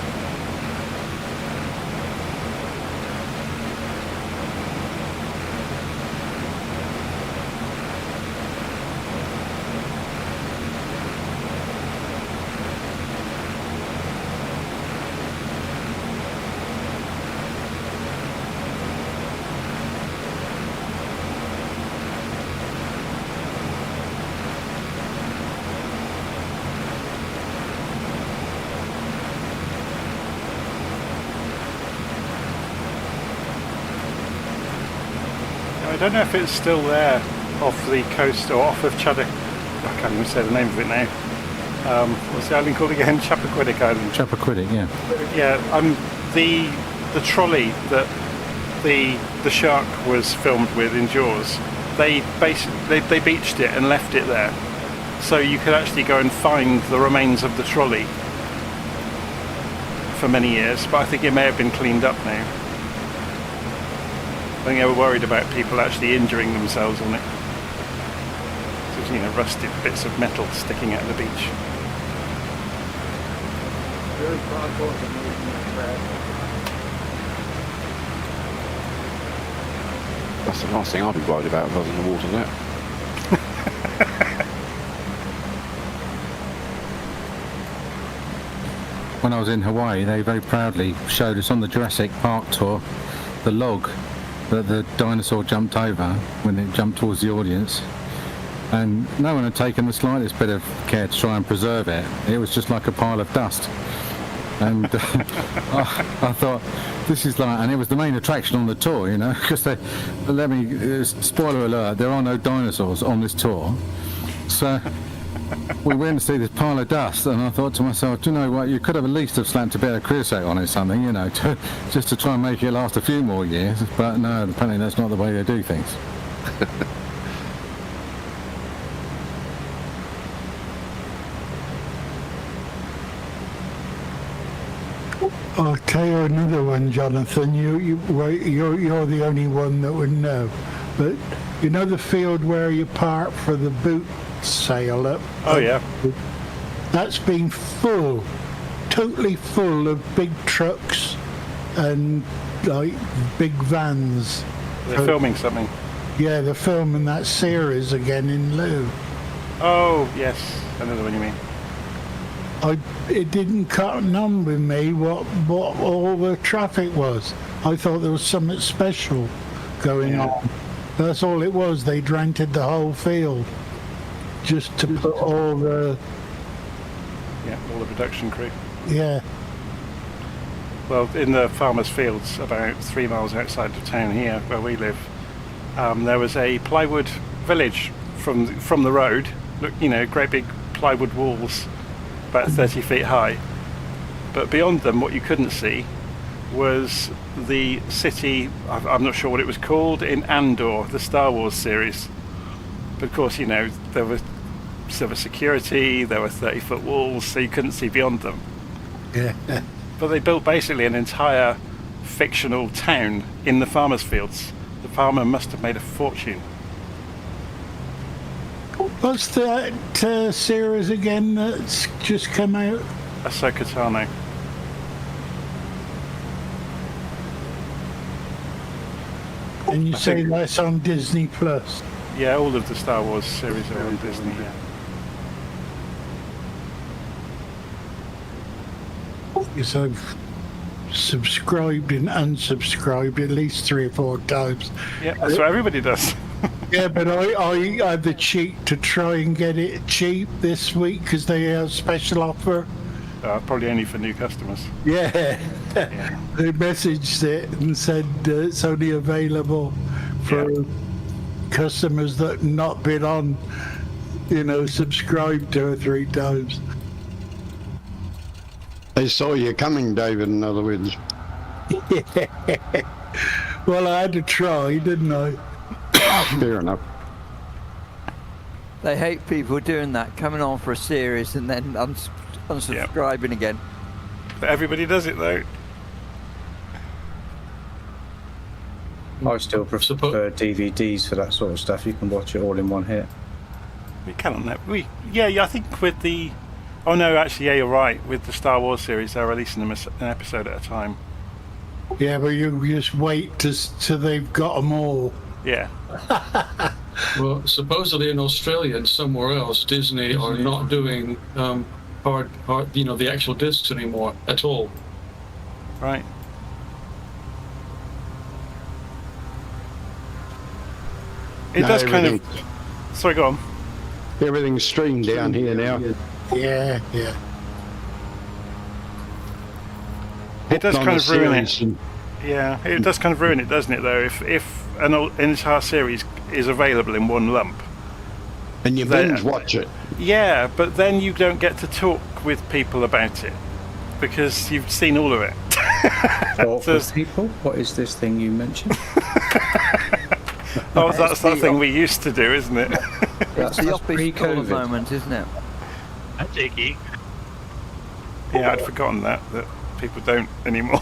I don't know if it's still there off the coast or off of Chaddock. I can't even say the name of it now. What's the island called again? Chappaquiddick Island. Chappaquiddick, yeah. Yeah, the trolley that the shark was filmed with in Jaws, they beached it and left it there, so you could actually go and find the remains of the trolley for many years. But I think it may have been cleaned up now. I think they were worried about people actually injuring themselves on it. So, rusted bits of metal sticking out of the beach. That's the last thing I'd be worried about if I was in the water now. When I was in Hawaii, they very proudly showed us on the Jurassic Park tour the log that the dinosaur jumped over when it jumped towards the audience, and no one had taken the slightest bit of care to try and preserve it. It was just like a pile of dust, and I thought, this is like, and it was the main attraction on the tour, because spoiler alert, there are no dinosaurs on this tour. So we went to see this pile of dust, and I thought to myself, do you know what, you could have at least have slapped a bit of creosote on it, something, just to try and make it last a few more years. But no, apparently that's not the way they do things. I'll tell you another one, Jonathan. You're the only one that would know. But you know the field where you park for the boot sail up? Oh yeah. That's been full, totally full of big trucks and like big vans. They're filming something. Yeah, they're filming that series again in Lou. Oh yes, I know the one you mean. it didn't cut on with me what all the traffic was. I thought there was something special going on. That's all it was. They'd rented the whole field just to put all the production crew. Yeah. Well, in the farmers' fields, about 3 miles outside of town here, where we live, there was a plywood village from the road. Look, you know, great big plywood walls, about 30 feet high. But beyond them, what you couldn't see was the city. I'm not sure what it was called, in Andor, the Star Wars series. But of course, you know, there was security, there were 30-foot walls, so you couldn't see beyond them. Yeah. But they built basically an entire fictional town in the farmers' fields. The farmer must have made a fortune. What's that series again that's just come out? Ahsoka Tano. And you say that's on Disney Plus? Yeah, all of the Star Wars series are on Disney. Yeah. Yes, I've subscribed and unsubscribed at least 3 or 4 times. Yeah, that's what everybody does. Yeah, but I had the cheek to try and get it cheap this week because they have a special offer. Probably only for new customers. Yeah. They messaged it and said it's only available for customers that not been on, you know, subscribed 2 or 3 times. They saw you coming, David, in other words. Well, I had to try, didn't I? Fair enough. They hate people doing that, coming on for a series and then unsubscribing again. But everybody does it though. I still prefer DVDs for that sort of stuff. You can watch it all in one hit. We can on that. I think with the... Oh no, actually, yeah, you're right. With the Star Wars series, they're releasing them an episode at a time. Yeah, but you just wait till they've got them all. Yeah. Well, supposedly in Australia and somewhere else, Disney are not doing hard, the actual discs anymore at all. Right. It does kind of... Sorry, go on. Everything's streamed down here now. Yeah. It does kind of ruin it. Yeah, it does kind of ruin it, doesn't it, though? If an entire series is available in one lump. And you binge watch it. Yeah, but then you don't get to talk with people about it because you've seen all of it. Talk with people? What is this thing you mentioned? Oh, that's that thing we used to do, isn't it? It's the office call moment, isn't it? That's icky. Yeah, I'd forgotten that people don't anymore.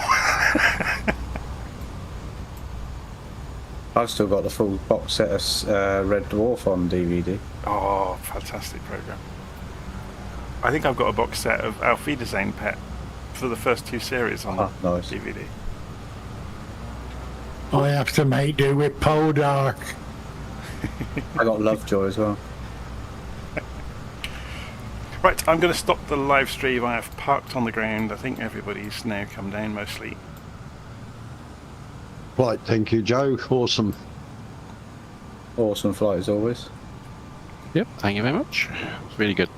I've still got the full box set of Red Dwarf on DVD. Oh, fantastic program. I think I've got a box set of Auf Wiedersehen Pet for the first 2 series on nice. DVD. I have to make do with Poldark. I got Lovejoy as well. Right, I'm going to stop the live stream. I have parked on the ground. I think everybody's now come down mostly. Right, thank you, Joe. Awesome. Awesome flight as always. Yep, thank you very much. It was really good.